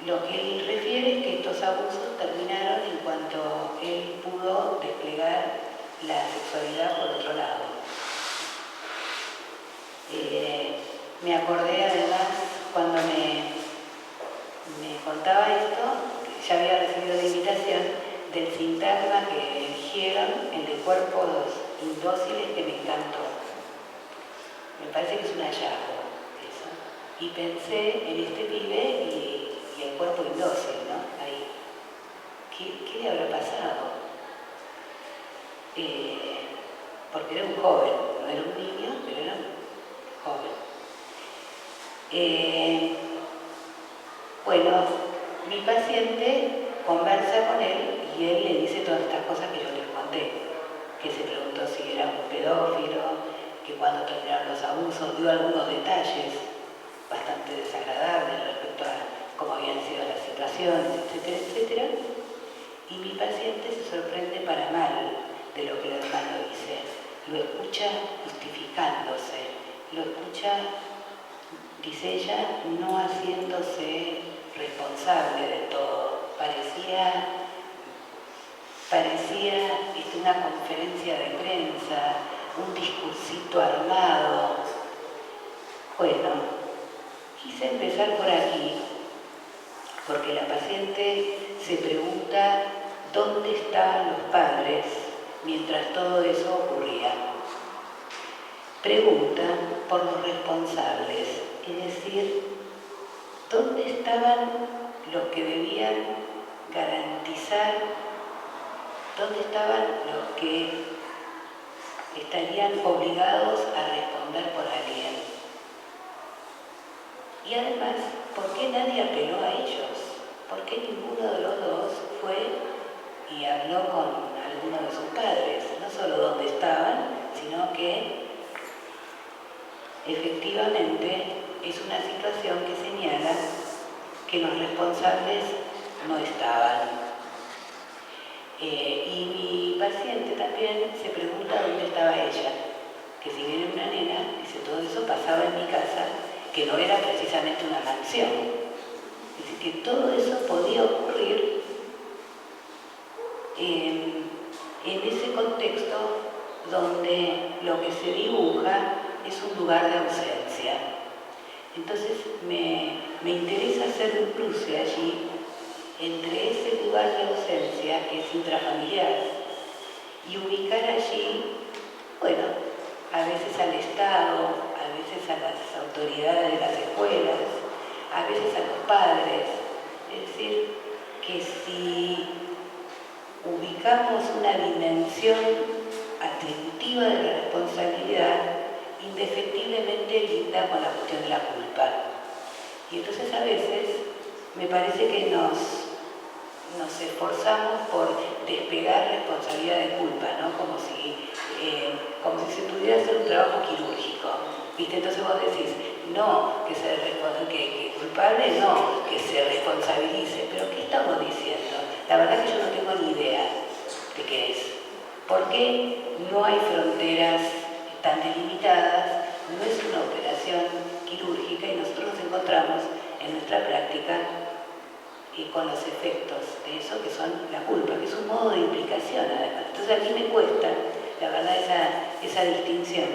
Lo que él refiere es que estos abusos terminaron en cuanto él pudo desplegar la sexualidad por otro lado. Me acordé además cuando me contaba esto, que ya había recibido la invitación del sintagma que eligieron, el de cuerpos indóciles, que me encantó. Me parece que es un hallazgo eso. Y pensé en este pibe y el cuerpo indócil, ¿no? Ahí. ¿Qué le habrá pasado? Porque era un joven, no era un niño, pero era un joven. Bueno, mi paciente conversa con él y él le dice todas estas cosas que yo les conté, que se preguntó si era un pedófilo, que cuando terminaron los abusos dio algunos detalles bastante desagradables respecto a cómo habían sido las situaciones, etcétera, etcétera. Y mi paciente se sorprende para mal de lo que el hermano dice. Lo escucha justificándose, lo escucha, dice ella, no haciéndose responsable de todo. Parecía una conferencia de prensa, un discursito armado. Bueno, quise empezar por aquí, porque la paciente se pregunta dónde estaban los padres mientras todo eso ocurría. Pregunta por los responsables, es decir, ¿dónde estaban los que debían garantizar? ¿Dónde estaban los que estarían obligados a responder por alguien. Y además, ¿por qué nadie apeló a ellos? ¿Por qué ninguno de los dos fue y habló con alguno de sus padres? No solo dónde estaban, sino que efectivamente es una situación que señala que los responsables no estaban. Y mi paciente también se pregunta dónde estaba ella, que si bien era una nena, dice, todo eso pasaba en mi casa, que no era precisamente una mansión. Dice que todo eso podía ocurrir en ese contexto donde lo que se dibuja es un lugar de ausencia. Entonces me interesa hacer un cruce allí entre ese lugar de ausencia que es intrafamiliar y ubicar allí, bueno, a veces al Estado, a veces a las autoridades de las escuelas, a veces a los padres. Es decir, que si ubicamos una dimensión atributiva de la responsabilidad, indefectiblemente linda con la cuestión de la culpa. Y entonces a veces me parece que nos esforzamos por despegar responsabilidad de culpa, ¿no? Como si se pudiera hacer un trabajo quirúrgico, ¿viste? Entonces vos decís, no, que culpable no, que se responsabilice. ¿Pero qué estamos diciendo? La verdad que yo no tengo ni idea de qué es. ¿Por qué no hay fronteras tan delimitadas? No es una operación quirúrgica y nosotros nos encontramos en nuestra práctica con los efectos de eso que son la culpa, que es un modo de implicación además. Entonces a mí me cuesta, la verdad, esa distinción.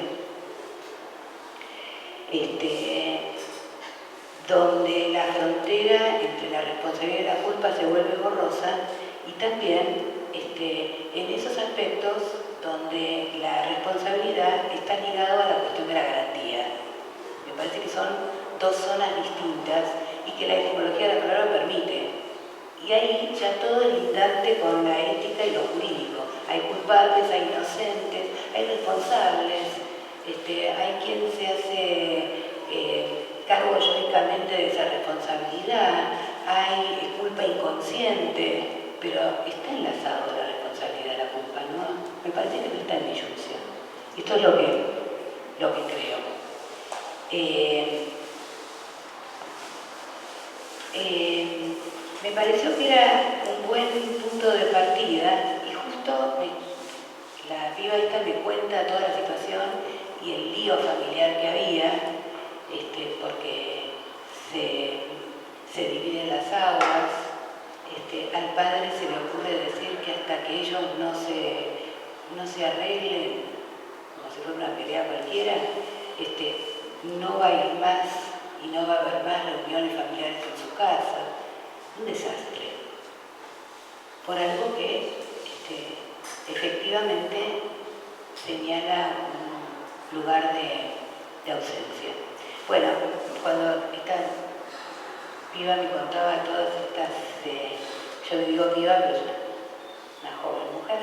Donde la frontera entre la responsabilidad y la culpa se vuelve borrosa y también en esos aspectos donde la responsabilidad está ligada a la cuestión de la garantía. Me parece que son dos zonas distintas y que la etimología de la palabra permite. Y ahí ya todo es lindante con la ética y lo jurídico. Hay culpables, hay inocentes, hay responsables, hay quien se hace cargo lógicamente de esa responsabilidad, hay culpa inconsciente, pero está enlazado la responsabilidad de la culpa, ¿no? Me parece que no está en disyunción. Esto es lo que creo. Me pareció que era un buen punto de partida y justo la piba esta me cuenta toda la situación y el lío familiar que había, porque se dividen las aguas, al padre se le ocurre decir que hasta que ellos no se arreglen, como si fuera una pelea cualquiera, no va a ir más y no va a haber más reuniones familiares en su casa. Un desastre. Por algo que efectivamente señala un lugar de ausencia. Bueno, cuando esta piba me contaba todas estas, yo le digo piba, pero es una joven mujer,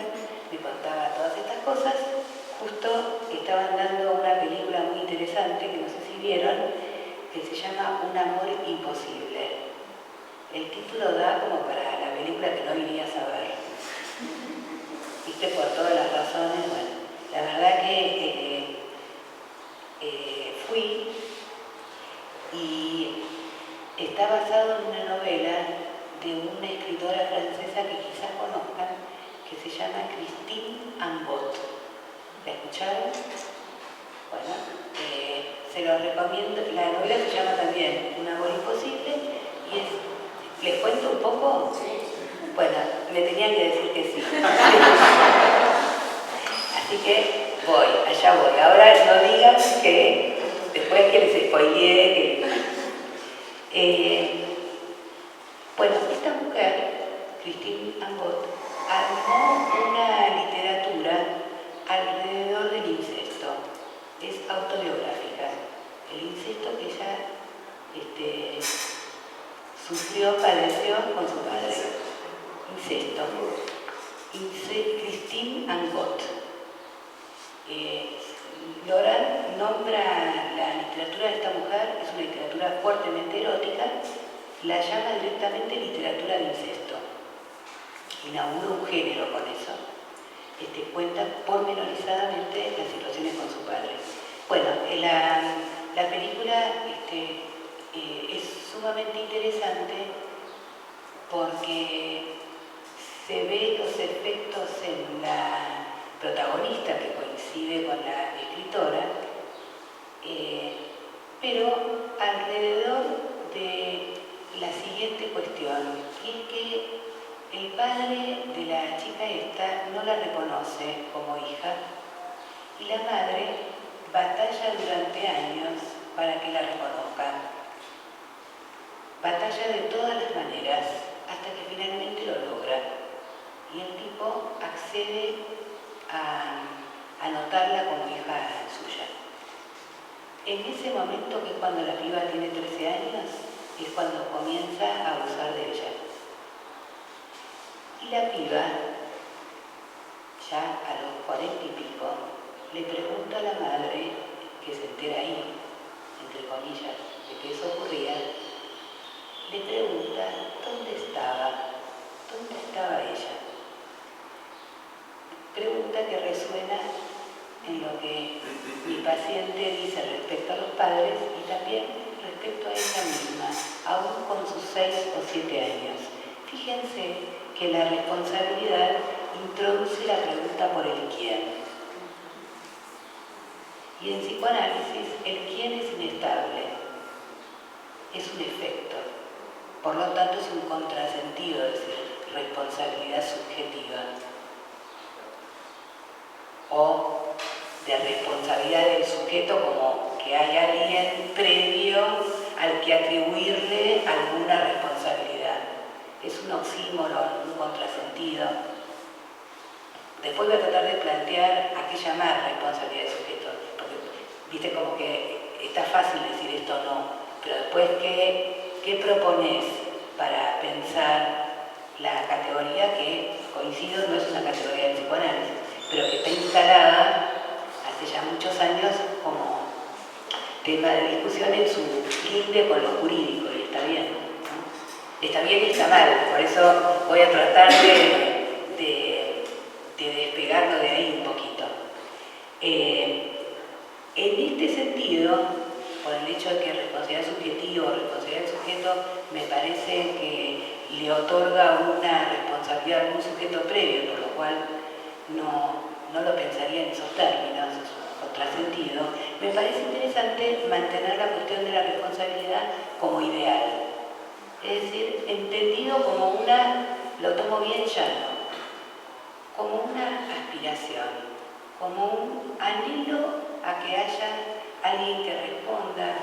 me contaba todas estas cosas, justo estaban dando una película muy interesante, que no sé si vieron, que se llama Un amor imposible. El título da como para la película que no irías a ver. Viste, por todas las razones. Bueno, la verdad que fui y está basado en una novela de una escritora francesa que quizás conozcan, que se llama Christine Angot. ¿La escucharon? Bueno, se lo recomiendo. La novela se llama también Un amor imposible y es... ¿Les cuento un poco? Sí. Bueno, me tenían que decir que sí. Así que allá voy. Ahora no digan que después que les spoileé. Bueno, esta mujer, Christine Angot, armó una literatura alrededor del incesto. Es autobiográfica. El incesto que ella padeció con su padre. Incesto. Christine Angot. Loran nombra la literatura de esta mujer, es una literatura fuertemente erótica, la llama directamente literatura de incesto. Inaugura un género con eso. Cuenta pormenorizadamente las situaciones con su padre. Bueno, la película es sumamente interesante porque se ve los efectos en la protagonista, que coincide con la escritora, pero alrededor de la siguiente cuestión, y es que el padre de la chica esta no la reconoce como hija y la madre batalla durante años para que la reconozcan. Batalla de todas las maneras hasta que finalmente lo logra y el tipo accede a anotarla como hija suya. En ese momento, que es cuando la piba tiene 13 años, es cuando comienza a abusar de ella. Y la piba, ya a los 40 y pico, le pregunta a la madre, que se entera ahí, entre comillas, de que eso ocurría, le pregunta dónde estaba ella. Pregunta que resuena en lo que mi paciente dice respecto a los padres y también respecto a ella misma, aún con sus 6 o 7 años. Fíjense que la responsabilidad introduce la pregunta por el quién. Y en psicoanálisis, el quién es inestable, es un efecto. Por lo tanto, es un contrasentido decir responsabilidad subjetiva o de responsabilidad del sujeto como que hay alguien previo al que atribuirle alguna responsabilidad. Es un oxímoron, un contrasentido. Después voy a tratar de plantear a qué llamar responsabilidad del sujeto, porque viste como que está fácil decir esto o no, pero después ¿qué propones para pensar la categoría que, coincido, no es una categoría del psicoanálisis, pero que está instalada hace ya muchos años como tema de discusión en su linde con lo jurídico, y está bien, ¿no? Está bien y está mal, por eso voy a tratar de despegarlo de ahí un poquito. En este sentido, por el hecho de que responsabilidad subjetiva o responsabilidad del sujeto me parece que le otorga una responsabilidad a algún sujeto previo, por lo cual no lo pensaría en esos términos, es un contrasentido. Me parece interesante mantener la cuestión de la responsabilidad como ideal, es decir, entendido como lo tomo bien llano, como una aspiración, como un anhelo a que haya alguien que responda,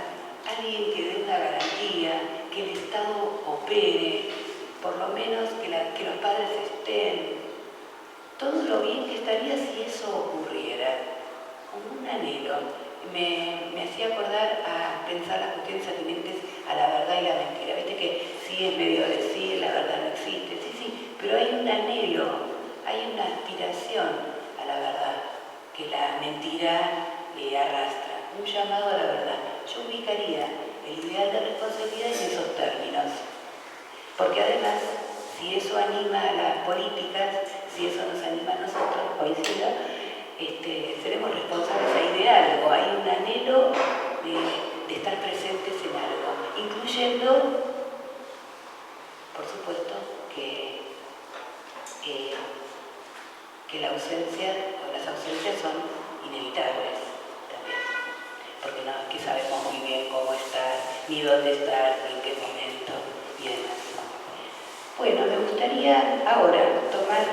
alguien que dé una garantía, que el Estado opere, por lo menos que los padres estén. Todo lo bien que estaría si eso ocurriera, como un anhelo. Me hacía acordar a pensar las cuestiones atinentes a la verdad y la mentira. Viste que sí es medio decir, la verdad no existe, sí, pero hay un anhelo, hay una aspiración a la verdad que la mentira arrastra, un llamado a la verdad. Yo ubicaría el ideal de responsabilidad en esos términos, porque además, si eso anima a las políticas, si eso nos anima a nosotros, coincido, seremos responsables ahí de algo, hay un anhelo de estar presentes en algo, incluyendo, por supuesto, que la ausencia o las ausencias son inevitables también, porque no es que sabemos muy bien cómo estar, ni dónde estar, ni en qué momento y demás. Bueno, me gustaría ahora tomar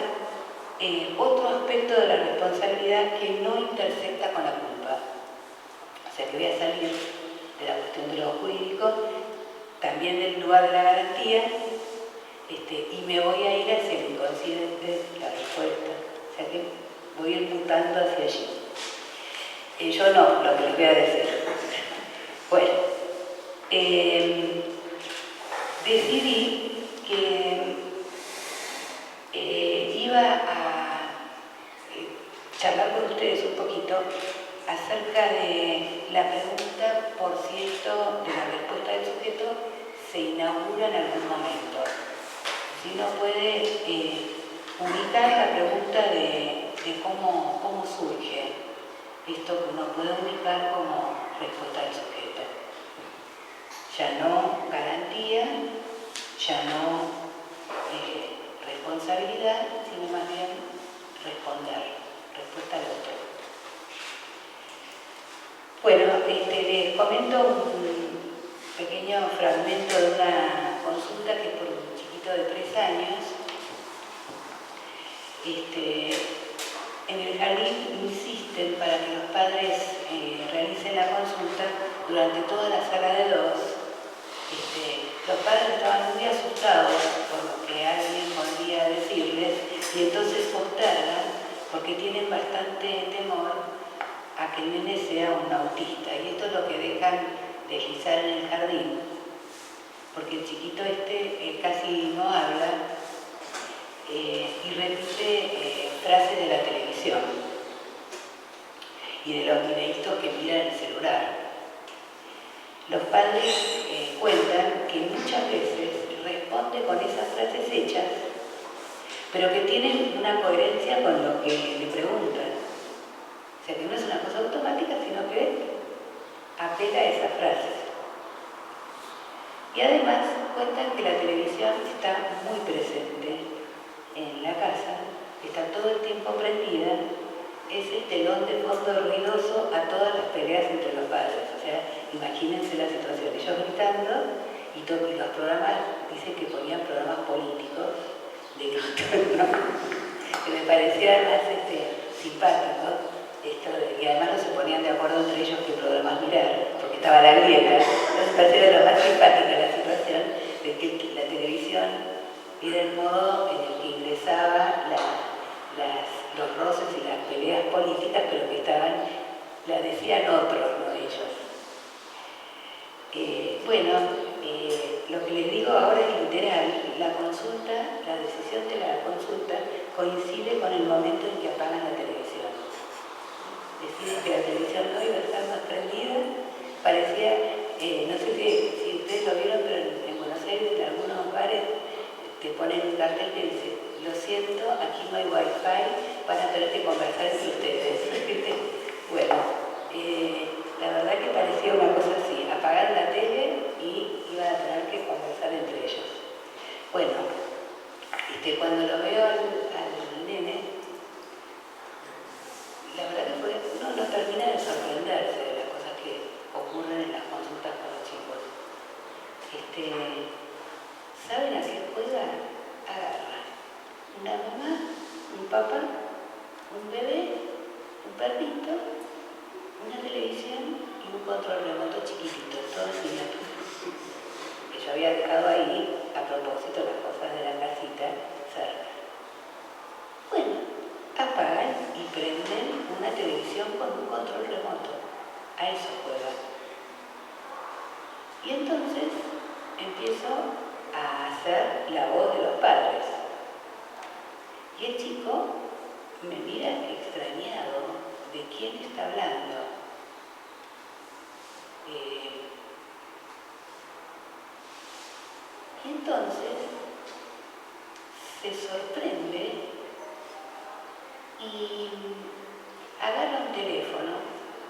otro aspecto de la responsabilidad que no intersecta con la culpa. O sea que voy a salir de la cuestión de lo jurídico, también del lugar de la garantía, y me voy a ir hacia el inconsciente, la respuesta. O sea que voy a ir mutando hacia allí. Yo no, lo que les voy a decir. Bueno, decidí que iba a charlar con ustedes un poquito la pregunta, por cierto, de la respuesta del sujeto se inaugura en algún momento. Si uno puede ubicar la pregunta de cómo surge esto que uno puede ubicar como respuesta del sujeto. Ya no garantía, ya no responsabilidad, sino más bien responder, respuesta al otro. Bueno, les comento un pequeño fragmento de una consulta que es por un chiquito de 3 años. En el jardín insisten para que los padres realicen la consulta durante toda la sala de 2. Los padres estaban muy asustados por lo que alguien podría decirles y entonces postergan porque tienen bastante temor a que el nene sea un autista, y esto es lo que dejan deslizar en el jardín, porque el chiquito casi no habla y repite frases de la televisión y de los videitos que mira en el celular. Los padres cuentan que muchas veces responde con esas frases hechas, pero que tienen una coherencia con lo que le preguntan. O sea, que no es una cosa automática, sino que apela a esas frases. Y además cuentan que la televisión está muy presente en la casa, está todo el tiempo prendida, es el telón de fondo ruidoso a todas las peleas entre los padres. O sea, imagínense la situación, ellos gritando y los programas, dicen que ponían programas políticos de gritos, ¿no? Que me parecía más simpático. Y además no se ponían de acuerdo entre ellos qué programas mirar, porque estaba la grieta. Entonces me parecía lo más simpática la situación de que la televisión era el modo en el que ingresaba los roces y las peleas políticas, pero que la decían otros, no ellos. Lo que les digo ahora es literal. La consulta, la decisión de la consulta coincide con el momento en que apagan la televisión. Deciden que la televisión no iba a estar más prendida. Parecía, no sé si ustedes lo vieron, pero en Buenos Aires, en algunos bares, te ponen un cartel que dice: lo siento, aquí no hay wifi, van a tener que conversar entre ustedes. Bueno, la verdad que parecía una cosa así: apagar la tele y iban a tener que conversar entre ellos. Bueno, cuando lo veo al nene, la verdad que uno no termina de sorprenderse de las cosas que ocurren en las consultas con los chicos. ¿Saben a qué juega? Agarra una mamá, un papá, un bebé, un perrito, una televisión y un control remoto chiquitito, todo en miniatura. Que yo había dejado ahí, a propósito, las cosas de la casita cerca. Bueno, apagan y prenden una televisión con un control remoto. A eso juegan. Y entonces empiezo a hacer la voz de los padres. Y el chico me mira extrañado de quién está hablando. Y entonces se sorprende y agarra un teléfono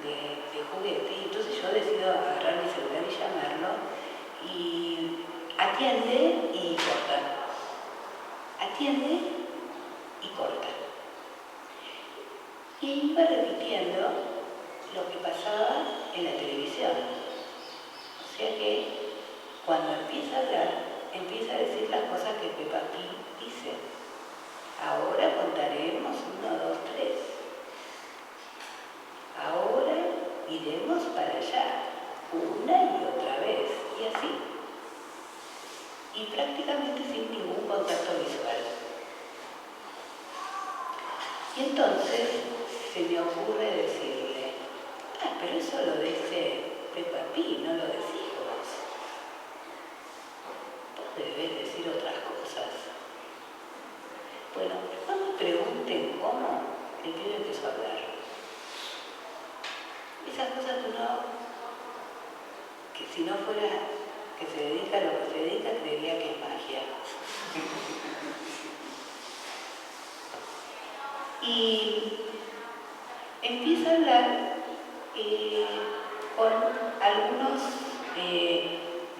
de juguete, y entonces yo decido agarrar mi celular y llamarlo, y atiende y corta. Atiende y corta. Y iba repitiendo lo que pasaba en la televisión. O sea que cuando empieza a hablar, empieza a decir las cosas que Peppa Pig dice. Ahora contaremos 1, 2, 3. Ahora iremos para allá, una y otra vez, y así. Y prácticamente sin ningún contacto visual. Y entonces se me ocurre decirle: pero eso lo dice Peppa Pig, no lo decís vos. Vos debés decir otras cosas. Bueno, no me pregunten cómo, el pibe empezó a hablar. Esas cosas que uno que si no fuera que se dedica a lo que se dedica, creería que es magia. Y empieza a hablar con algunos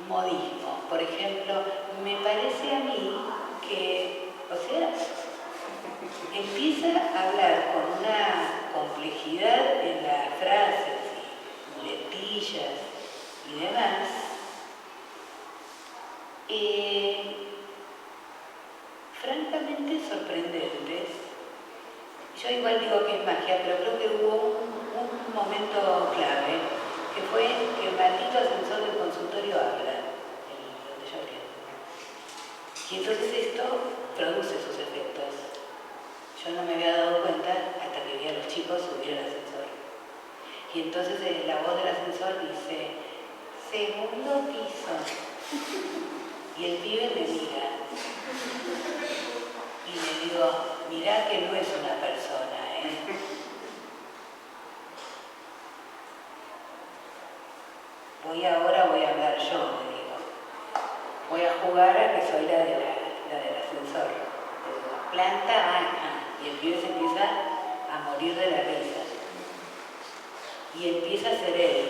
modismos. Por ejemplo, me parece a mí que, o sea, empieza a hablar con una complejidad en las frases y muletillas y demás, francamente sorprendentes. Yo igual digo que es magia, pero creo que hubo un momento clave, que fue que el maldito ascensor del consultorio habla, donde yo atiendo. Y entonces esto produce sus efectos. Yo no me había dado cuenta hasta que vi a los chicos subir al ascensor. Y entonces la voz del ascensor dice, segundo piso. Y el pibe me mira. Y le digo, mirá que no es una persona, ¿eh? Ahora voy a hablar yo, le digo. Voy a jugar a que soy la del ascensor. Le digo, planta baja. Y el pibe se empieza a morir de la risa. Y empieza a hacer él.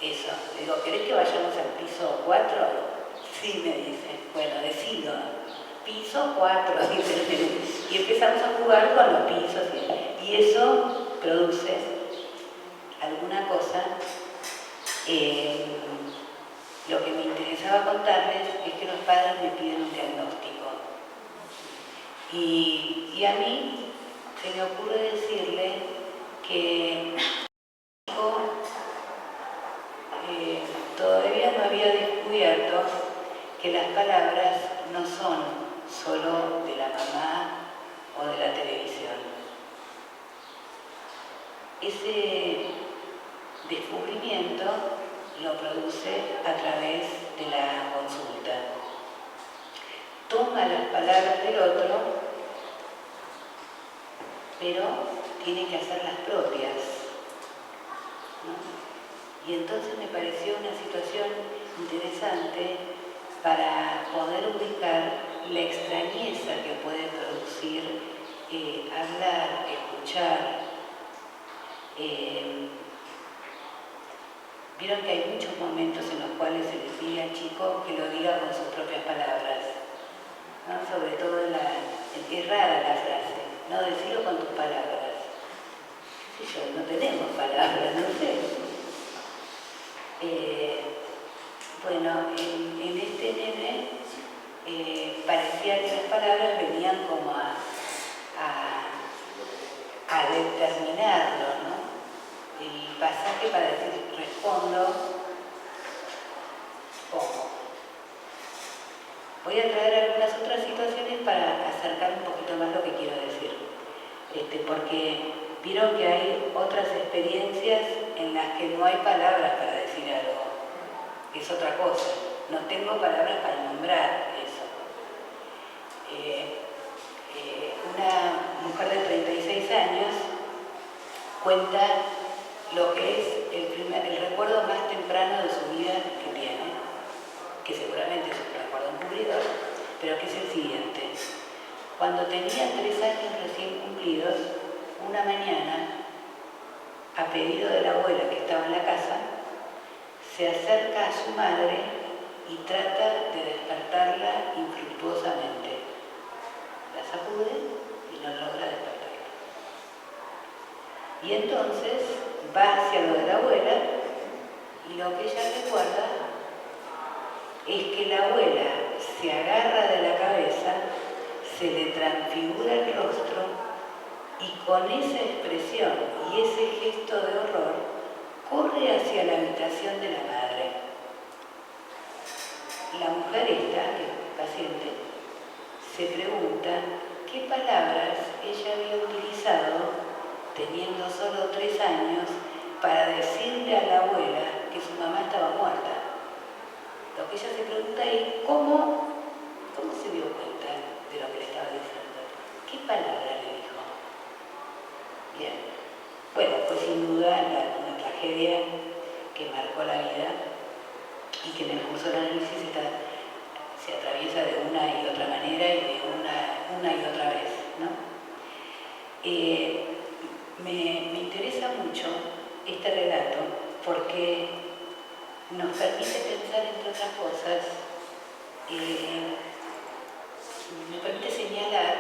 Eso. Le digo, ¿querés que vayamos al piso 4? Sí, me dice. Bueno, decilo. Piso 4, dice. Y empezamos a jugar con los pisos. Y eso produce alguna cosa. Lo que me interesaba contarles es que los padres me piden un diagnóstico. Y a mí se me ocurre decirle que todavía no había descubierto que las palabras no son solo de la mamá o de la televisión. Ese descubrimiento lo produce a través de la consulta. Toma las palabras del otro, pero tiene que hacerlas propias, ¿no? Y entonces me pareció una situación interesante para poder ubicar la extrañeza que puede producir hablar, escuchar. Vieron que hay muchos momentos en los cuales se le pide al chico que lo diga con sus propias palabras, ¿no? Sobre todo es rara la frase, no decirlo con tus palabras. ¿Qué sé yo? No tenemos palabras, no sé. Bueno, en este nene parecía que las palabras venían como a determinarlo, ¿no? El pasaje para decir respondo, ¿cómo? Voy a traer algunas otras situaciones para acercar un poquito más lo que quiero decir. Porque vieron que hay otras experiencias en las que no hay palabras para decir algo. Es otra cosa. No tengo palabras para nombrar eso. Una mujer de 36 años cuenta lo que es el recuerdo más temprano de su vida que tiene, que seguramente es un recuerdo encubridor, pero que es el siguiente. Cuando tenía 3 años recién cumplidos, una mañana, a pedido de la abuela que estaba en la casa, se acerca a su madre y trata de despertarla infructuosamente. La sacude y no logra despertarla. Y entonces va hacia lo de la abuela y lo que ella recuerda es que la abuela se agarra de la cabeza, se le transfigura el rostro y con esa expresión y ese gesto de horror corre hacia la habitación de la madre. La mujer esta, que es paciente, se pregunta qué palabras ella había utilizado teniendo solo 3 años para decirle a la abuela que su mamá estaba muerta. Lo que ella se pregunta es ¿cómo se dio cuenta de lo que le estaba diciendo? ¿Qué palabra le dijo? Bien. Bueno, pues sin duda una tragedia. tragedia que marcó la vida y que en el curso del análisis se atraviesa de una y otra manera y de una y otra vez, ¿no? Me interesa mucho este relato porque nos permite pensar, entre otras cosas, me permite señalar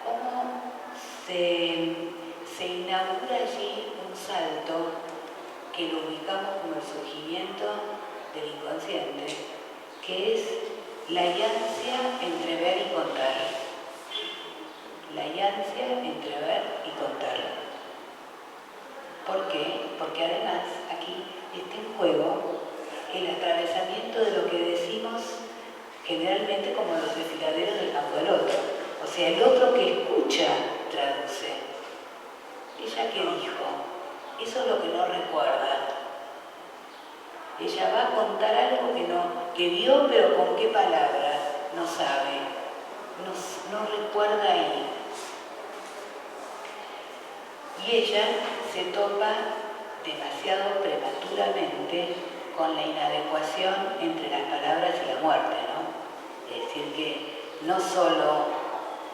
cómo se inaugura allí un salto que lo ubicamos como el surgimiento del inconsciente, que es la ansia entre ver y contar. La ansia entre ver y contar. ¿Por qué? Porque además aquí está en juego el atravesamiento de lo que decimos generalmente como los desfiladeros del campo del otro. O sea, el otro que escucha traduce. ¿Ella qué dijo? Eso es lo que no recuerda. Ella va a contar algo que vio, pero con qué palabra no sabe, no recuerda ahí. Y ella se topa demasiado prematuramente con la inadecuación entre las palabras y la muerte, ¿no? Es decir, que no solo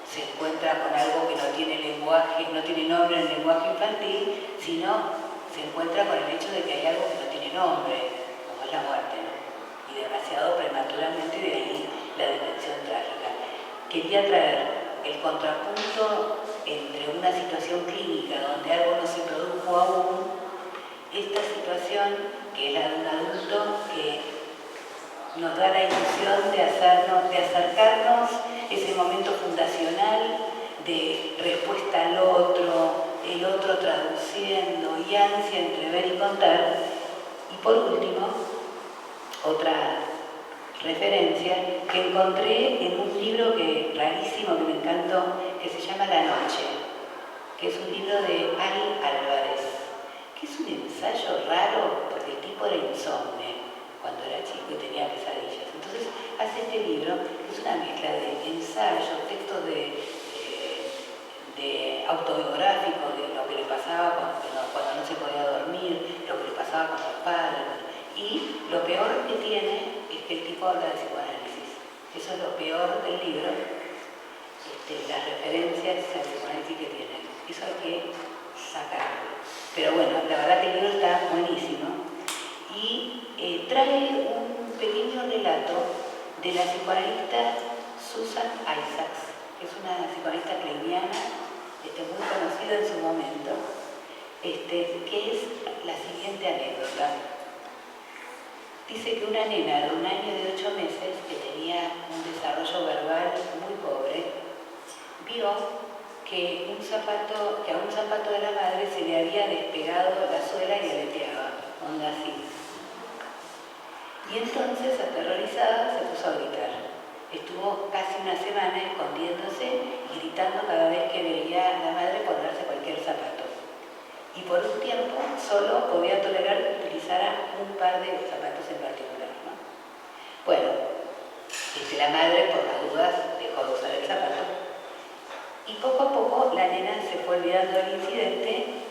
se encuentra con algo que no tiene lenguaje, no tiene nombre en el lenguaje infantil, sino se encuentra con el hecho de que hay algo que no tiene nombre, como es la muerte, ¿no? Y demasiado prematuramente, de ahí la dimensión trágica. Quería traer el contrapunto entre una situación clínica donde algo no se produjo aún, esta situación que es la de un adulto que nos da la ilusión de acercarnos ese momento fundacional de respuesta al otro, el otro traduciendo y ansia entre ver y contar. Y por último, otra referencia que encontré en un libro rarísimo que me encantó, que se llama La Noche, que es un libro de Ali Álvarez, que es un ensayo raro porque el tipo era insomne cuando era chico y tenía pesadillas. Entonces hace este libro, que es una mezcla de ensayos, textos de autobiográficos de lo que le pasaba cuando no se podía dormir, lo que le pasaba con los padres. Y lo peor que tiene es que el tipo habla de psicoanálisis. Eso es lo peor del libro, las referencias al psicoanálisis que tiene. Eso hay que sacarlo. Pero bueno, la verdad que el libro está buenísimo y trae un pequeño relato de la psicoanalista Susan Isaacs, que es una psicoanalista kleiniana muy conocida en su momento, que es la siguiente anécdota. Dice que una nena de 1 año y 8 meses, que tenía un desarrollo verbal muy pobre, vio que a un zapato de la madre se le había despegado la suela y aleteaba, onda así. Y entonces, aterrorizada, se puso a gritar. Estuvo casi una semana escondiéndose y gritando cada vez que veía a la madre ponerse cualquier zapato. Y por un tiempo solo podía tolerar que utilizara un par de zapatos en particular, ¿no? Bueno, la madre, por las dudas, dejó de usar el zapato. Y poco a poco la nena se fue olvidando del incidente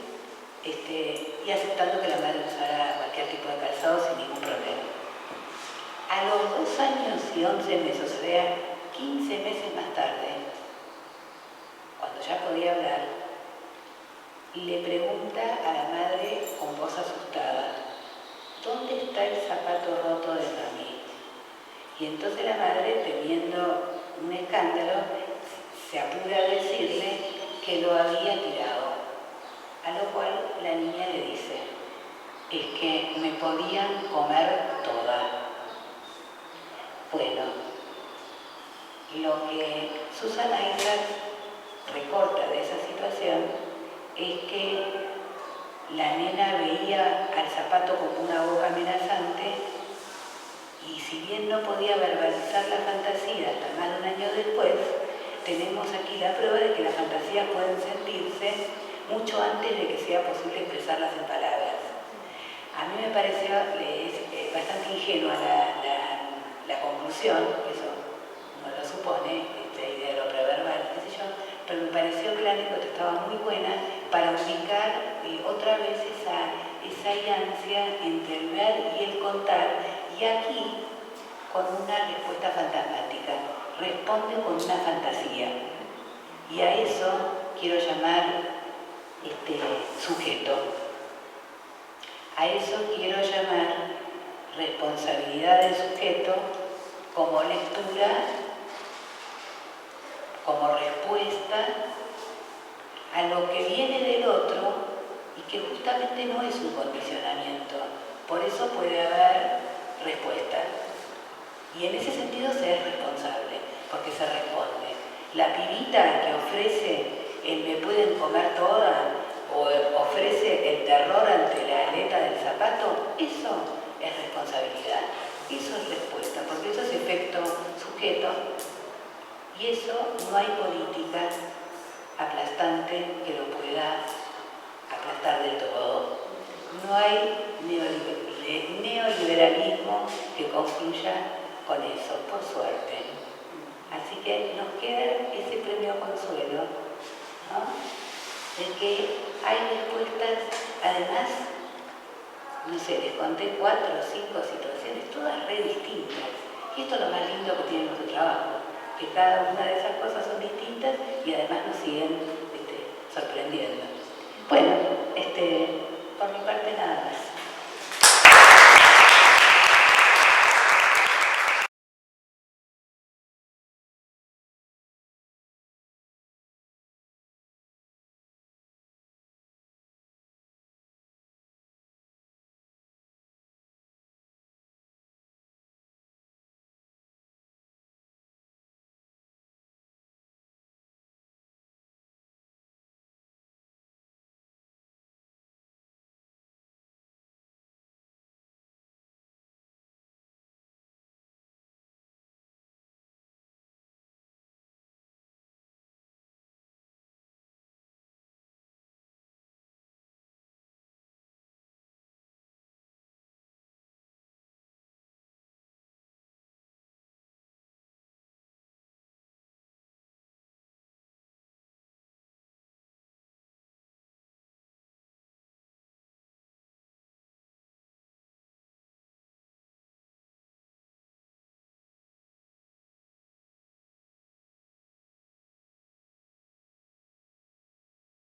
y aceptando que la madre usara cualquier tipo de calzado sin ningún problema. A los 2 años y 11 meses, o sea, 15 meses más tarde, cuando ya podía hablar, le pregunta a la madre con voz asustada: ¿dónde está el zapato roto de mami? Y entonces la madre, temiendo un escándalo, se apura a decirle que lo había tirado. A lo cual la niña le dice: es que me podían comer toda. Bueno, lo que Susan Isaacs recorta de esa situación es que la nena veía al zapato como una boca amenazante y si bien no podía verbalizar la fantasía hasta más de 1 año después, tenemos aquí la prueba de que las fantasías pueden sentirse mucho antes de que sea posible expresarlas en palabras. A mí me pareció bastante ingenua la conclusión, eso no lo supone, esta idea de lo preverbal, qué sé yo, pero me pareció que la anécdota estaba muy buena para ubicar otra vez esa ansia entre el ver y el contar, y aquí con una respuesta fantasmática, responde con una fantasía. Y a eso quiero llamar sujeto. A eso quiero llamar responsabilidad del sujeto como lectura, como respuesta a lo que viene del otro y que justamente no es un condicionamiento. Por eso puede haber respuesta. Y en ese sentido se es responsable, porque se responde. La pibita que ofrece el me pueden comer toda o ofrece el terror ante la aleta del zapato, eso es responsabilidad, eso es respuesta, porque eso es efecto sujeto y eso no hay política aplastante que lo pueda aplastar del todo. No hay neoliberalismo que concluya con eso, por suerte. Así que nos queda ese premio consuelo, ¿no? De que hay respuestas, además, no sé, les conté 4 o 5 situaciones, todas re distintas. Y esto es lo más lindo que tiene nuestro trabajo, que cada una de esas cosas son distintas y además nos siguen sorprendiendo. Bueno, por mi parte nada más.